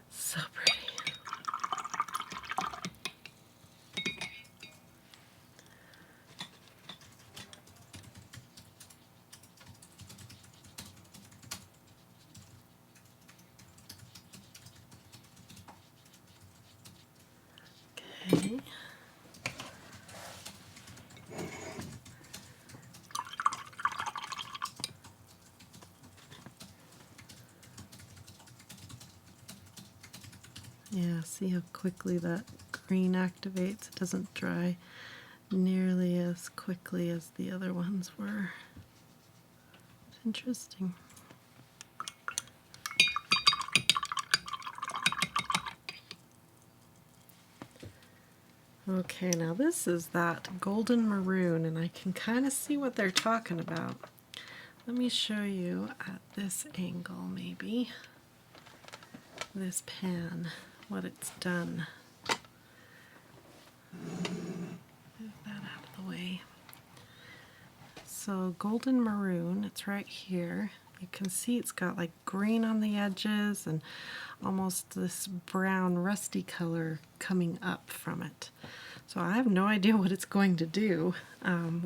So pretty. Okay. Yeah, see how quickly that green activates? It doesn't dry nearly as quickly as the other ones were. It's interesting. Okay, now this is that golden maroon, and I can kind of see what they're talking about. Let me show you at this angle, maybe, this pan, what it's done. Move that out of the way. So golden maroon, it's right here. You can see it's got like green on the edges and almost this brown rusty color coming up from it. So I have no idea what it's going to do.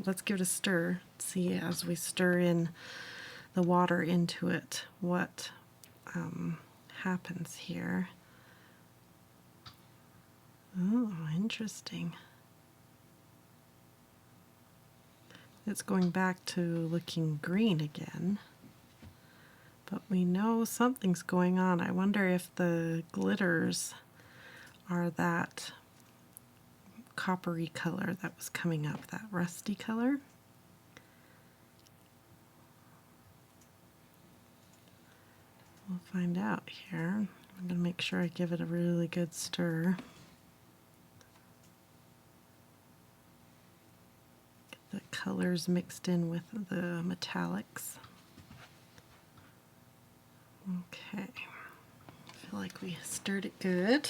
Let's give it a stir. See as we stir in the water into it what happens here. Oh, interesting. It's going back to looking green again. But we know something's going on. I wonder if the glitters are that coppery color that was coming up, that rusty color. We'll find out here. I'm going to make sure I give it a really good stir. Get the colors mixed in with the metallics. Okay, I feel like we stirred it good.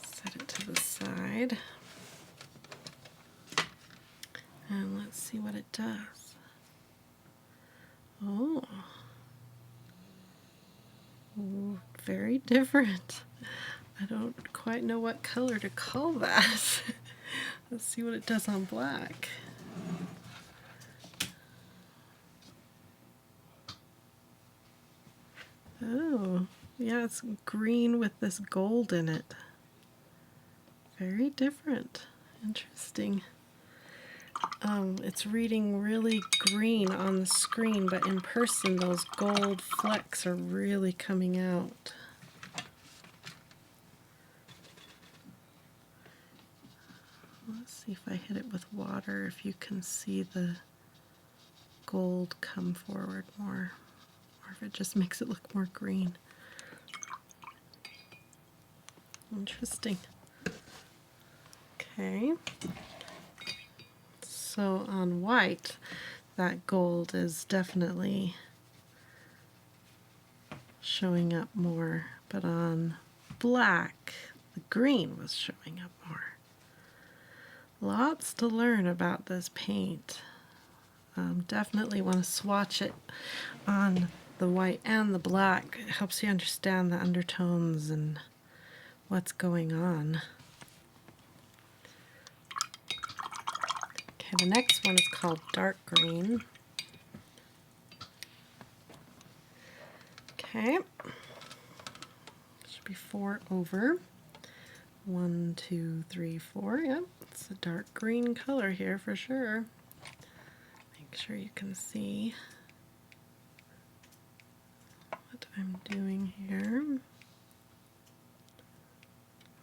Set it to the side. And let's see what it does. Oh. Ooh, very different. I don't quite know what color to call that. Let's see what it does on black. Oh, yeah, it's green with this gold in it. Very different. Interesting. It's reading really green on the screen, but in person those gold flecks are really coming out. Let's see if I hit it with water, if you can see the gold come forward more, or if it just makes it look more green. Interesting. Okay. So on white, that gold is definitely showing up more, but on black, the green was showing up more. Lots to learn about this paint. Definitely want to swatch it on the white and the black. It helps you understand the undertones and what's going on. Okay, the next one is called dark green. Okay, should be 4 over. 1, 2, 3, 4. Yep, it's a dark green color here for sure. Make sure you can see what I'm doing here.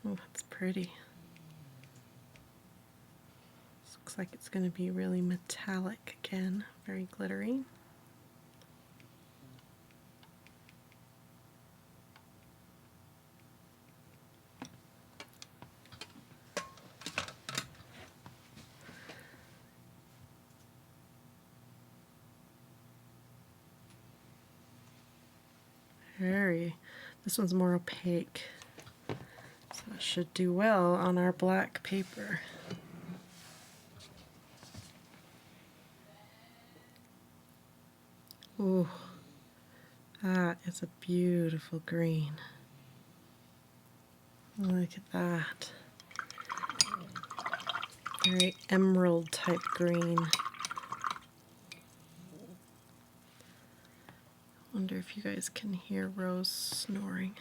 Oh, that's pretty. This looks like it's going to be really metallic again, very glittery. This one's more opaque, so it should do well on our black paper. Ooh, that is a beautiful green. Look at that. Very emerald type green. Wonder if you guys can hear Rose snoring.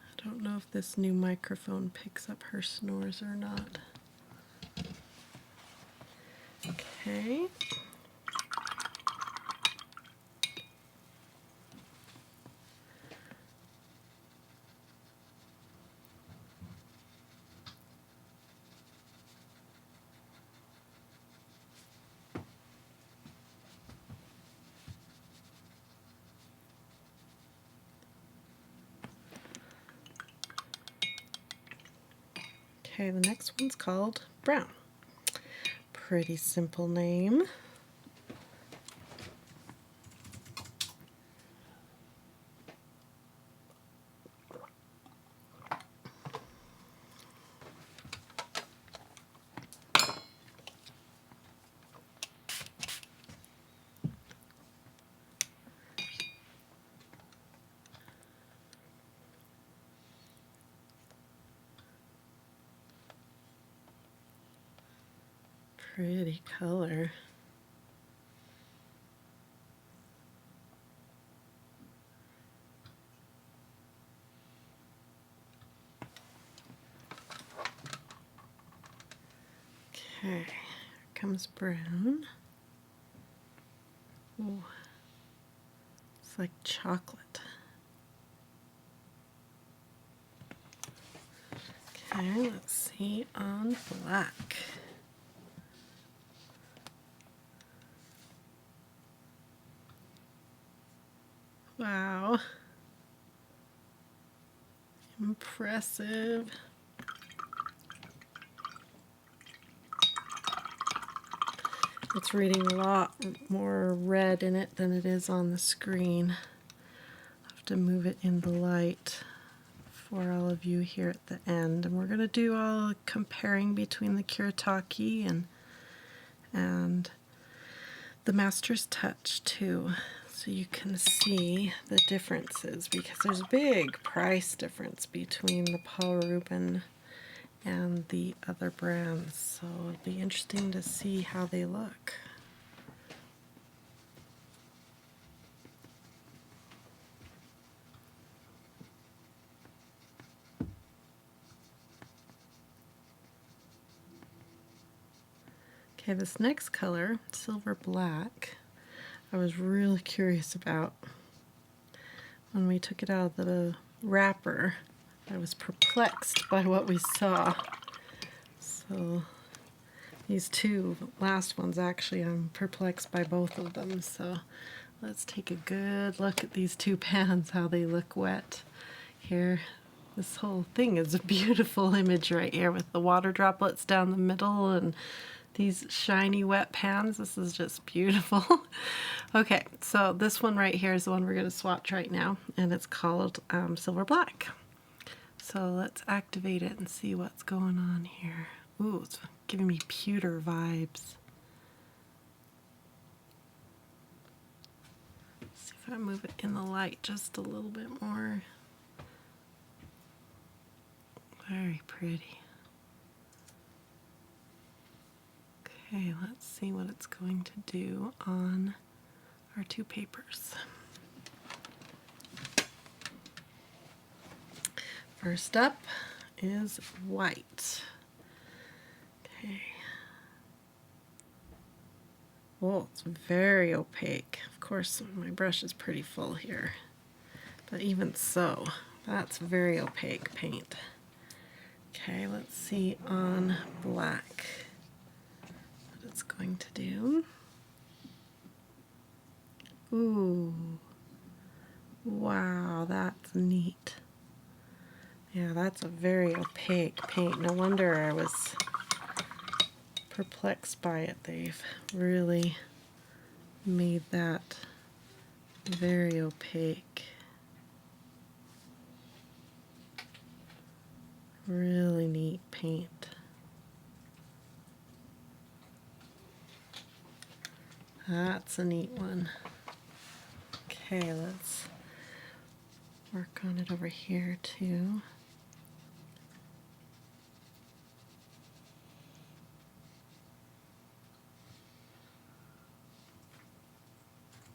I don't know if this new microphone picks up her snores or not. Okay. Okay, the next one's called Brown. Pretty simple name. pretty color. Okay, here comes brown. Ooh, it's like chocolate. Okay, let's see on black. Wow. Impressive. It's reading a lot more red in it than it is on the screen. I have to move it in the light for all of you here at the end. And we're going to do all comparing between the Kuretake and the Master's Touch too, so you can see the differences, because there's a big price difference between the Paul Rubens and the other brands, so it'll be interesting to see how they look. Okay, this next color, silver black, I was really curious about. When we took it out of the wrapper, I was perplexed by what we saw. So these two last ones, actually, I'm perplexed by both of them. So let's take a good look at these two pans, how they look wet here. This whole thing is a beautiful image right here with the water droplets down the middle and these shiny wet pans. This is just beautiful. Okay, so this one right here is the one we're going to swatch right now, and it's called Silver Black. So let's activate it and see what's going on here. Ooh, it's giving me pewter vibes. Let's see if I move it in the light just a little bit more. Very pretty. Okay, let's see what it's going to do on our two papers. First up is white. Okay. Oh, it's very opaque. Of course, my brush is pretty full here, but even so, that's very opaque paint. Okay, let's see on black what it's going to do. Ooh, wow, that's neat. Yeah, that's a very opaque paint. No wonder I was perplexed by it. They've really made that very opaque. Really neat paint. That's a neat one. Okay, let's work on it over here too.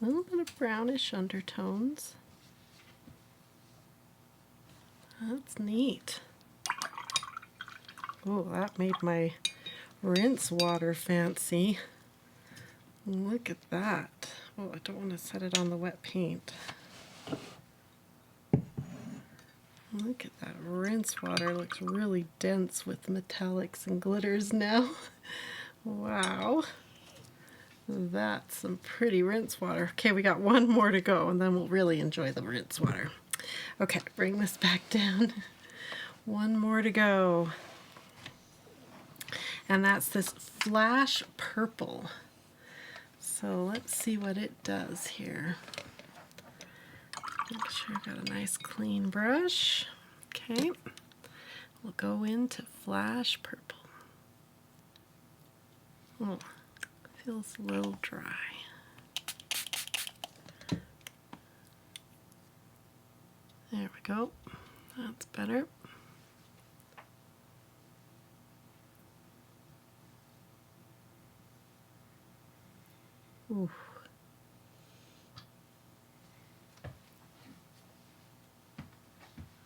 A little bit of brownish undertones. That's neat. Oh, that made my rinse water fancy. Look at that. Oh, I don't want to set it on the wet paint. Look at that rinse water. Looks really dense with metallics and glitters now. Wow. That's some pretty rinse water. Okay, we got one more to go, and then we'll really enjoy the rinse water. Okay, bring this back down. One more to go. And that's this flash purple. So let's see what it does here. Make sure I've got a nice clean brush. Okay, we'll go into flash purple. Oh, feels a little dry. There we go. That's better. Ooh.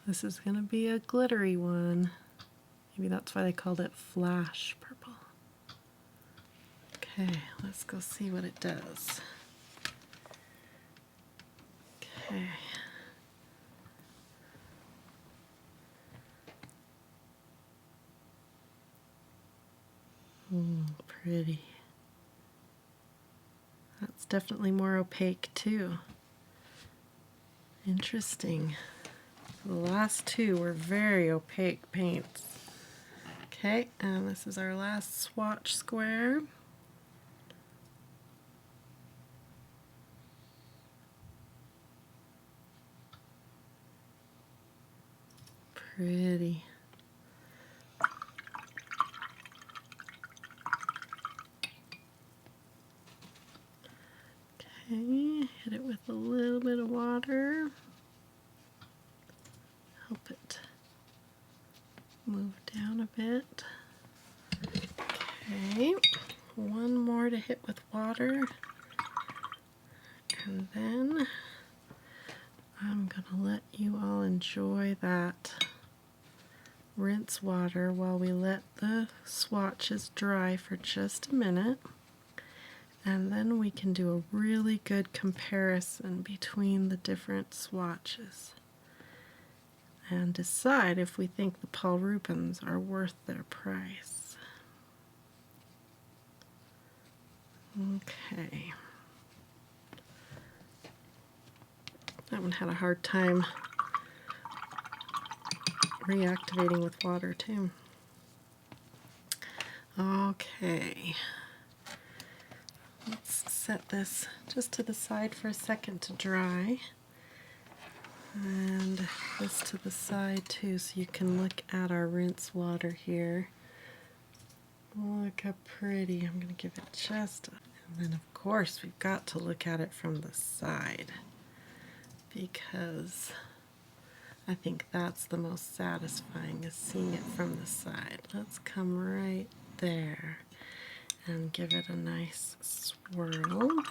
This is going to be a glittery one. Maybe that's why they called it flash purple. Okay, let's go see what it does. Okay. Pretty. That's definitely more opaque too. Interesting. The last two were very opaque paints. Okay, and this is our last swatch square. Pretty. Okay, hit it with a little bit of water. Help it move down a bit. Okay, one more to hit with water. And then I'm gonna let you all enjoy that rinse water while we let the swatches dry for just a minute. And then we can do a really good comparison between the different swatches and decide if we think the Paul Rubens are worth their price. Okay. That one had a hard time reactivating with water too. Okay. Let's set this just to the side for a second to dry. And this to the side too, so you can look at our rinse water here. Look how pretty. I'm going to give it just, and then of course we've got to look at it from the side, because I think that's the most satisfying, is seeing it from the side. Let's come right there and give it a nice swirl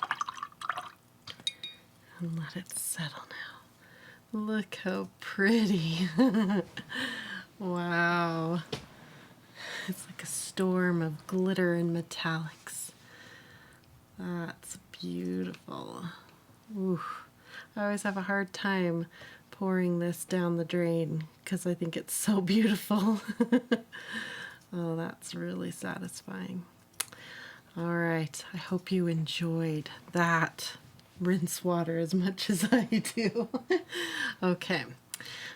and let it settle now. Look how pretty. Wow. It's like a storm of glitter and metallics. That's beautiful. Ooh. I always have a hard time pouring this down the drain because I think it's so beautiful. Oh, that's really satisfying. All right, I hope you enjoyed that rinse water as much as I do. Okay,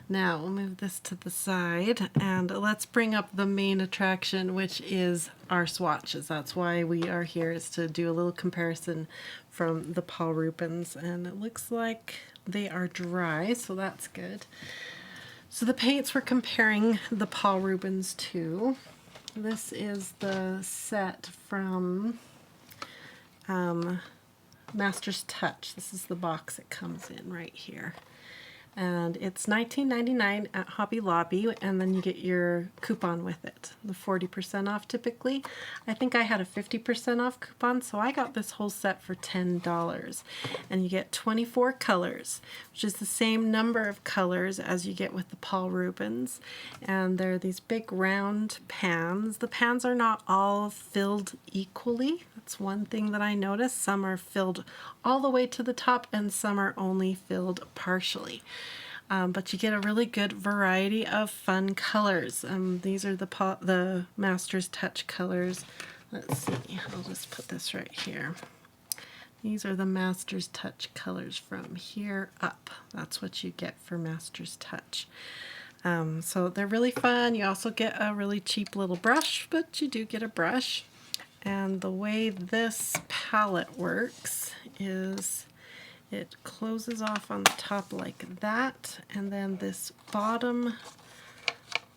now we'll move this to the side and let's bring up the main attraction, which is our swatches. That's why we are here, is to do a little comparison from the Paul Rubens, and it looks like they are dry, so that's good. So the paints we're comparing the Paul Rubens to, this is the set from Master's Touch. This is the box it comes in right here. And it's $19.99 at Hobby Lobby, and then you get your coupon with it, the 40% off typically. I think I had a 50% off coupon, so I got this whole set for $10. And you get 24 colors, which is the same number of colors as you get with the Paul Rubens. And they're these big round pans. The pans are not all filled equally. That's one thing that I noticed. Some are filled all the way to the top and some are only filled partially. But you get a really good variety of fun colors. These are the Master's Touch colors. Let's see, I'll just put this right here. These are the Master's Touch colors from here up. That's what you get for Master's Touch. So they're really fun. You also get a really cheap little brush, but you do get a brush. And the way this palette works is it closes off on the top like that, and then this bottom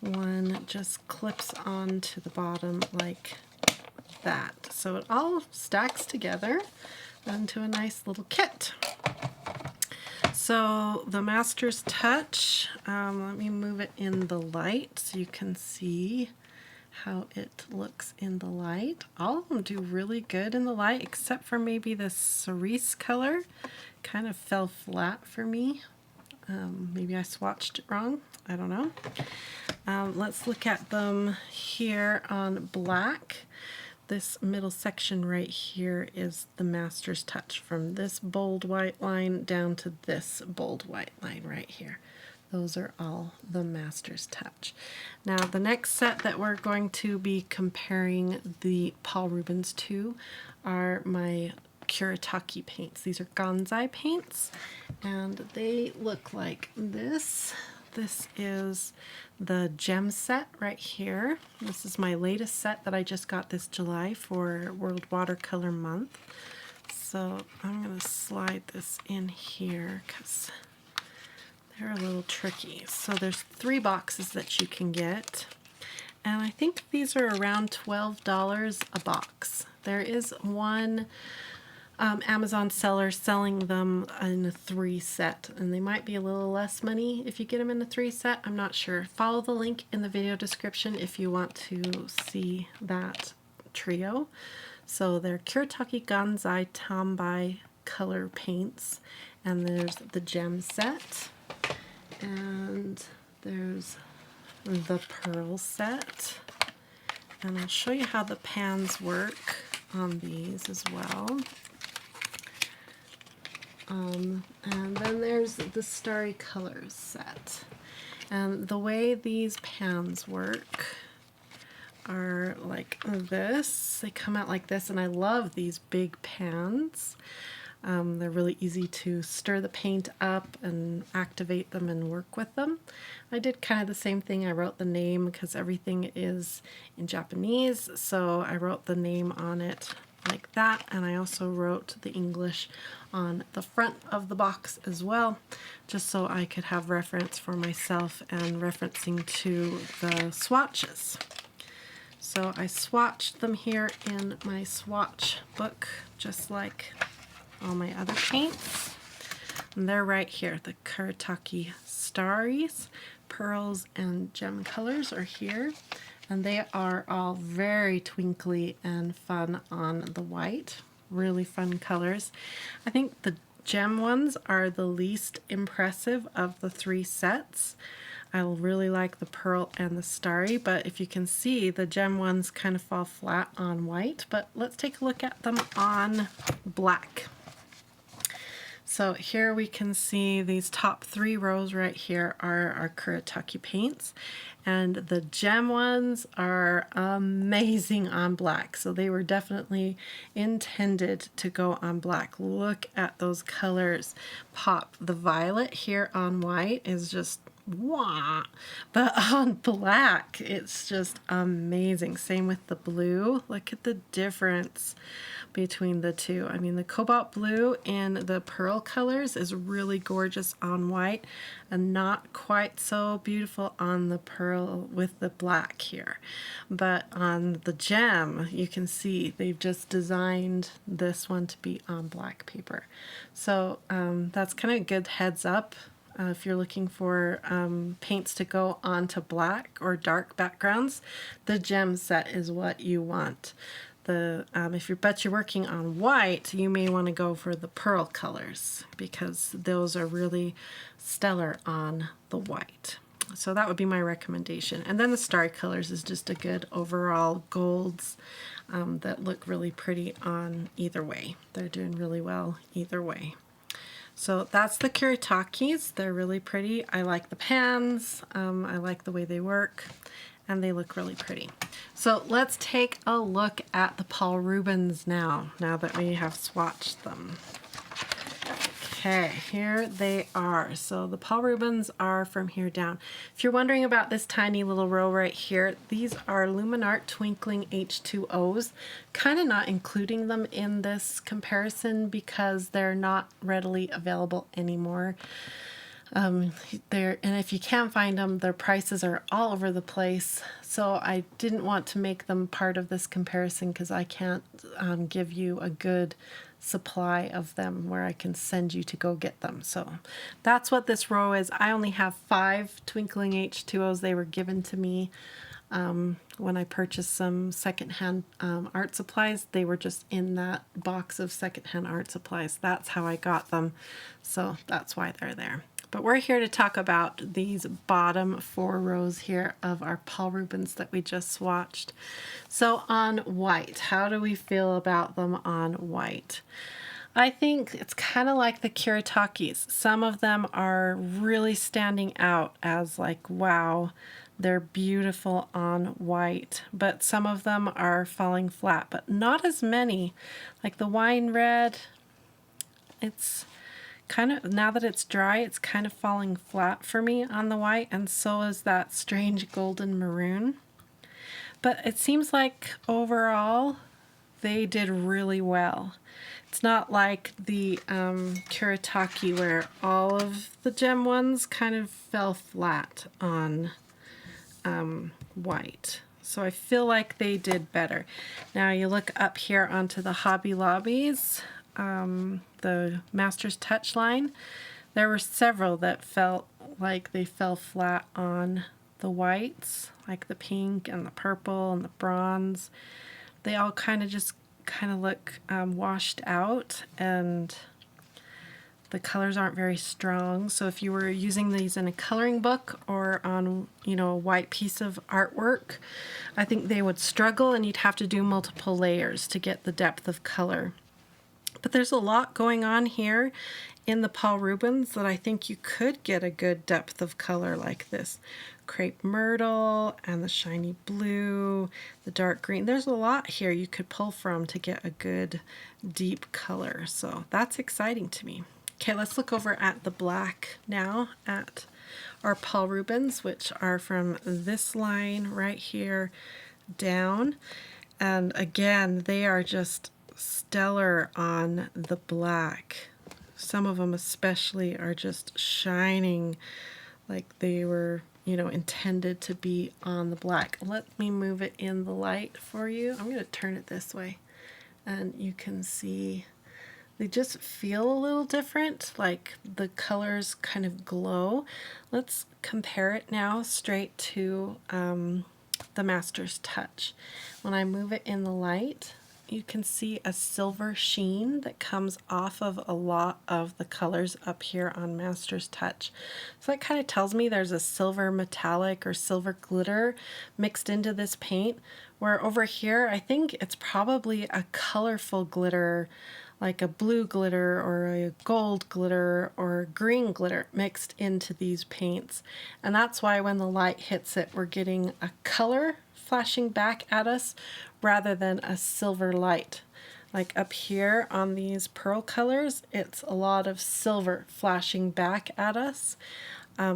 one just clips onto the bottom like that. So it all stacks together into a nice little kit. So the Master's Touch, let me move it in the light so you can see how it looks in the light. All of them do really good in the light, except for maybe this cerise color. Kind of fell flat for me. Maybe I swatched it wrong. I don't know. Let's look at them here on black. This middle section right here is the master's touch, from this bold white line down to this bold white line right here. Those are all the master's touch. Now the next set that we're going to be comparing the Paul Rubens to are my Kuretake paints. These are Gansai paints, and they look like this. This is the gem set right here. This is my latest set that I just got this July for World Watercolor Month. So I'm going to slide this in here because they're a little tricky. So there's 3 boxes that you can get, and I think these are around $12 a box. There is one Amazon seller selling them in a 3 set, and they might be a little less money if you get them in a 3 set. I'm not sure. Follow the link in the video description if you want to see that trio. So they're Kuretake Gansai Tambi color paints, and there's the gem set, and there's the pearl set, and I'll show you how the pans work on these as well. And then there's the Starry Colors set. And the way these pans work are like this. They come out like this, and I love these big pans. They're really easy to stir the paint up and activate them and work with them. I did kind of the same thing. I wrote the name because everything is in Japanese, so I wrote the name on it like that, and I also wrote the English on the front of the box as well, just so I could have reference for myself and referencing to the swatches. So I swatched them here in my swatch book, just like all my other paints. And they're right here. The Kuretake Starries, pearls, and gem colors are here. And they are all very twinkly and fun on the white. Really fun colors. I think the gem ones are the least impressive of the 3 sets. I really like the pearl and the starry, but if you can see, the gem ones kind of fall flat on white. But let's take a look at them on black. So here we can see these top 3 rows right here are our Kuretake paints, and the gem ones are amazing on black. So they were definitely intended to go on black. Look at those colors pop. The violet here on white is just wah, but on black it's just amazing. Same with the blue. Look at the difference between the two. I mean, the cobalt blue in the pearl colors is really gorgeous on white and not quite so beautiful on the pearl with the black here. But on the gem, you can see they've just designed this one to be on black paper. So that's kind of a good heads up. If you're looking for paints to go onto black or dark backgrounds, the gem set is what you want. If you're working on white, you may want to go for the pearl colors because those are really stellar on the white. So that would be my recommendation. And then the starry colors is just a good overall golds that look really pretty on either way. They're doing really well either way. So that's the Kuretakes. They're really pretty. I like the pans. I like the way they work, and they look really pretty. So let's take a look at the Paul Rubens now that we have swatched them. Okay, here they are. So the Paul Rubens are from here down. If you're wondering about this tiny little row right here, these are Luminart Twinkling H2Os. Kind of not including them in this comparison because they're not readily available anymore. And if you can find them, their prices are all over the place. So I didn't want to make them part of this comparison because I can't give you a good supply of them where I can send you to go get them. So that's what this row is. I only have 5 Twinkling H2Os. They were given to me When I purchased some secondhand art supplies, they were just in that box of secondhand art supplies. That's how I got them, so that's why they're there. But we're here to talk about these bottom 4 rows here of our Paul Rubens that we just swatched. So on white, how do we feel about them on white? I think it's kind of like the Kuretakes. Some of them are really standing out as like, wow, they're beautiful on white, but some of them are falling flat, but not as many. Like the wine red, it's kind of, now that it's dry, it's kind of falling flat for me on the white, and so is that strange golden maroon. But it seems like overall they did really well. It's not like the Kuretake where all of the gem ones kind of fell flat on white. So I feel like they did better. Now you look up here onto the Hobby Lobbies, the Master's Touch line. There were several that felt like they fell flat on the whites, like the pink and the purple and the bronze. They all kind of look washed out, and the colors aren't very strong. So if you were using these in a coloring book or on, a white piece of artwork, I think they would struggle, and you'd have to do multiple layers to get the depth of color. But there's a lot going on here in the Paul Rubens that I think you could get a good depth of color like this. Crepe myrtle and the shiny blue, the dark green. There's a lot here you could pull from to get a good deep color. So that's exciting to me. Okay, let's look over at the black now at our Paul Rubens, which are from this line right here down. And again, they are just stellar on the black. Some of them especially are just shining like they were, intended to be on the black. Let me move it in the light for you. I'm going to turn it this way, and you can see they just feel a little different, like the colors kind of glow. Let's compare it now straight to the Master's Touch. When I move it in the light, you can see a silver sheen that comes off of a lot of the colors up here on Master's Touch. So that kind of tells me there's a silver metallic or silver glitter mixed into this paint, where over here I think it's probably a colorful glitter, like a blue glitter or a gold glitter or green glitter mixed into these paints. And that's why when the light hits it, we're getting a color flashing back at us rather than a silver light. Like up here on these pearl colors, it's a lot of silver flashing back at us.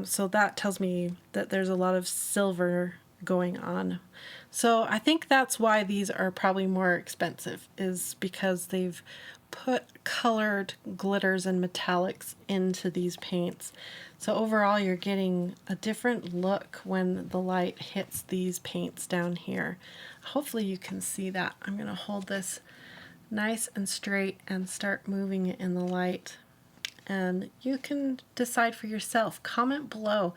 So that tells me that there's a lot of silver going on. So I think that's why these are probably more expensive, is because they've put colored glitters and metallics into these paints. So overall you're getting a different look when the light hits these paints down here. Hopefully you can see that. I'm going to hold this nice and straight and start moving it in the light. And you can decide for yourself. Comment below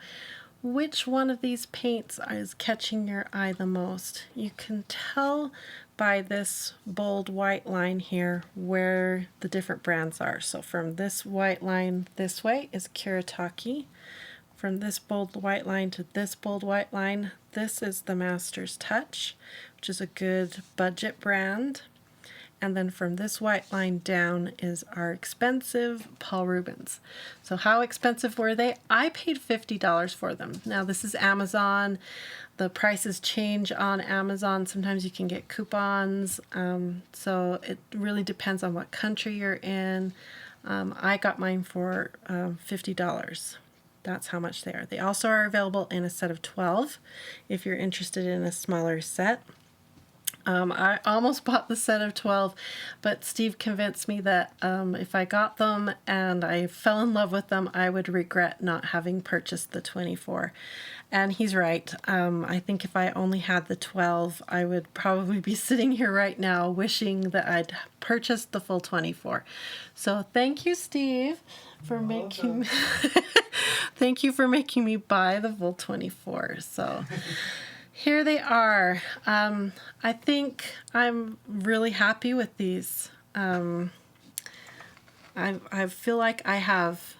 which one of these paints is catching your eye the most. You can tell by this bold white line here where the different brands are. So from this white line this way is Kuretake. From this bold white line to this bold white line, this is the Master's Touch, which is a good budget brand. And then from this white line down is our expensive Paul Rubens. So how expensive were they? I paid $50 for them. Now this is Amazon. The prices change on Amazon. Sometimes you can get coupons. So it really depends on what country you're in. I got mine for $50. That's how much they are. They also are available in a set of 12 if you're interested in a smaller set. I almost bought the set of 12, but Steve convinced me that if I got them and I fell in love with them, I would regret not having purchased the 24. And he's right. I think if I only had the 12, I would probably be sitting here right now wishing that I'd purchased the full 24. So thank you, Steve, for making thank you for making me buy the full 24. So Here they are. I think I'm really happy with these. I feel like I have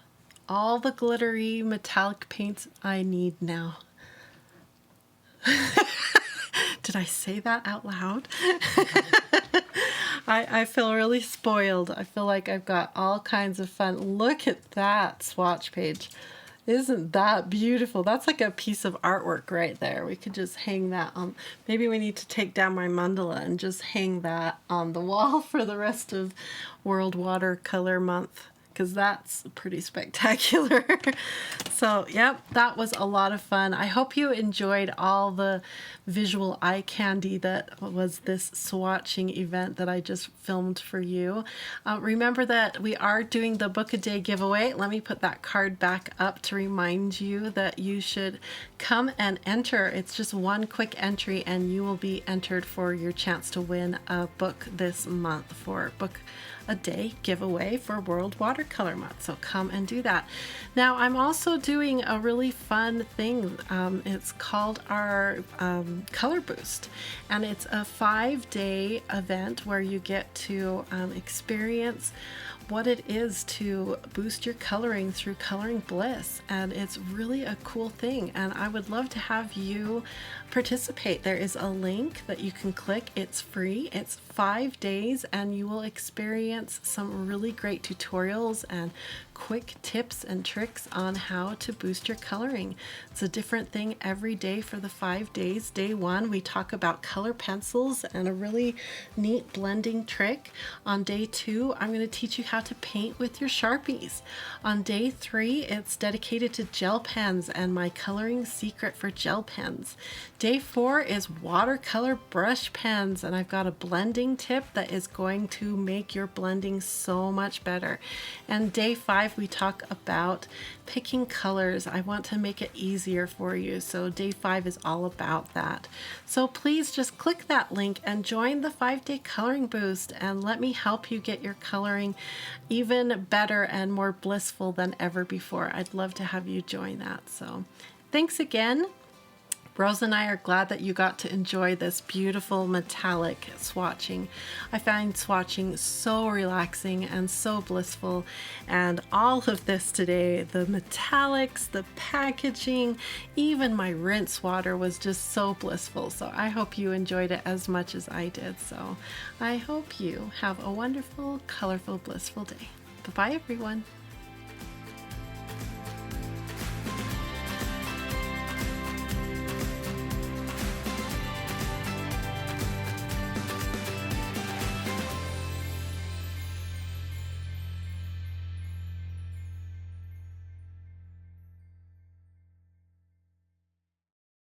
all the glittery metallic paints I need now. Did I say that out loud? I feel really spoiled. I feel like I've got all kinds of fun. Look at that swatch page. Isn't that beautiful? That's like a piece of artwork right there. We could just hang that on. Maybe we need to take down my mandala and just hang that on the wall for the rest of World Watercolor Month, because that's pretty spectacular. So, yep, that was a lot of fun. I hope you enjoyed all the visual eye candy that was this swatching event that I just filmed for you. Remember that we are doing the book a day giveaway. Let me put that card back up to remind you that you should come and enter. It's just one quick entry and you will be entered for your chance to win a book this month for book a day giveaway for World Watercolor Month. So come and do that. Now I'm also doing a really fun thing. It's called our Color Boost, and it's a 5-day event where you get to experience what it is to boost your coloring through Coloring Bliss, and it's really a cool thing, and I would love to have you participate. There is a link that you can click. It's free. It's 5 days and you will experience some really great tutorials and quick tips and tricks on how to boost your coloring. It's a different thing every day for the 5 days. Day 1, we talk about color pencils and a really neat blending trick. On day 2, I'm going to teach you how to paint with your Sharpies. On day 3, it's dedicated to gel pens and my coloring secret for gel pens. Day 4 is watercolor brush pens, and I've got a blending tip that is going to make your blending so much better. And day 5, we talk about picking colors. I want to make it easier for you, so day 5 is all about that. So please just click that link and join the 5-day coloring boost and let me help you get your coloring even better and more blissful than ever before. I'd love to have you join that. So thanks again. Rose and I are glad that you got to enjoy this beautiful metallic swatching. I find swatching so relaxing and so blissful, and all of this today, the metallics, the packaging, even my rinse water was just so blissful. So I hope you enjoyed it as much as I did. So I hope you have a wonderful, colorful, blissful day. Bye-bye, everyone.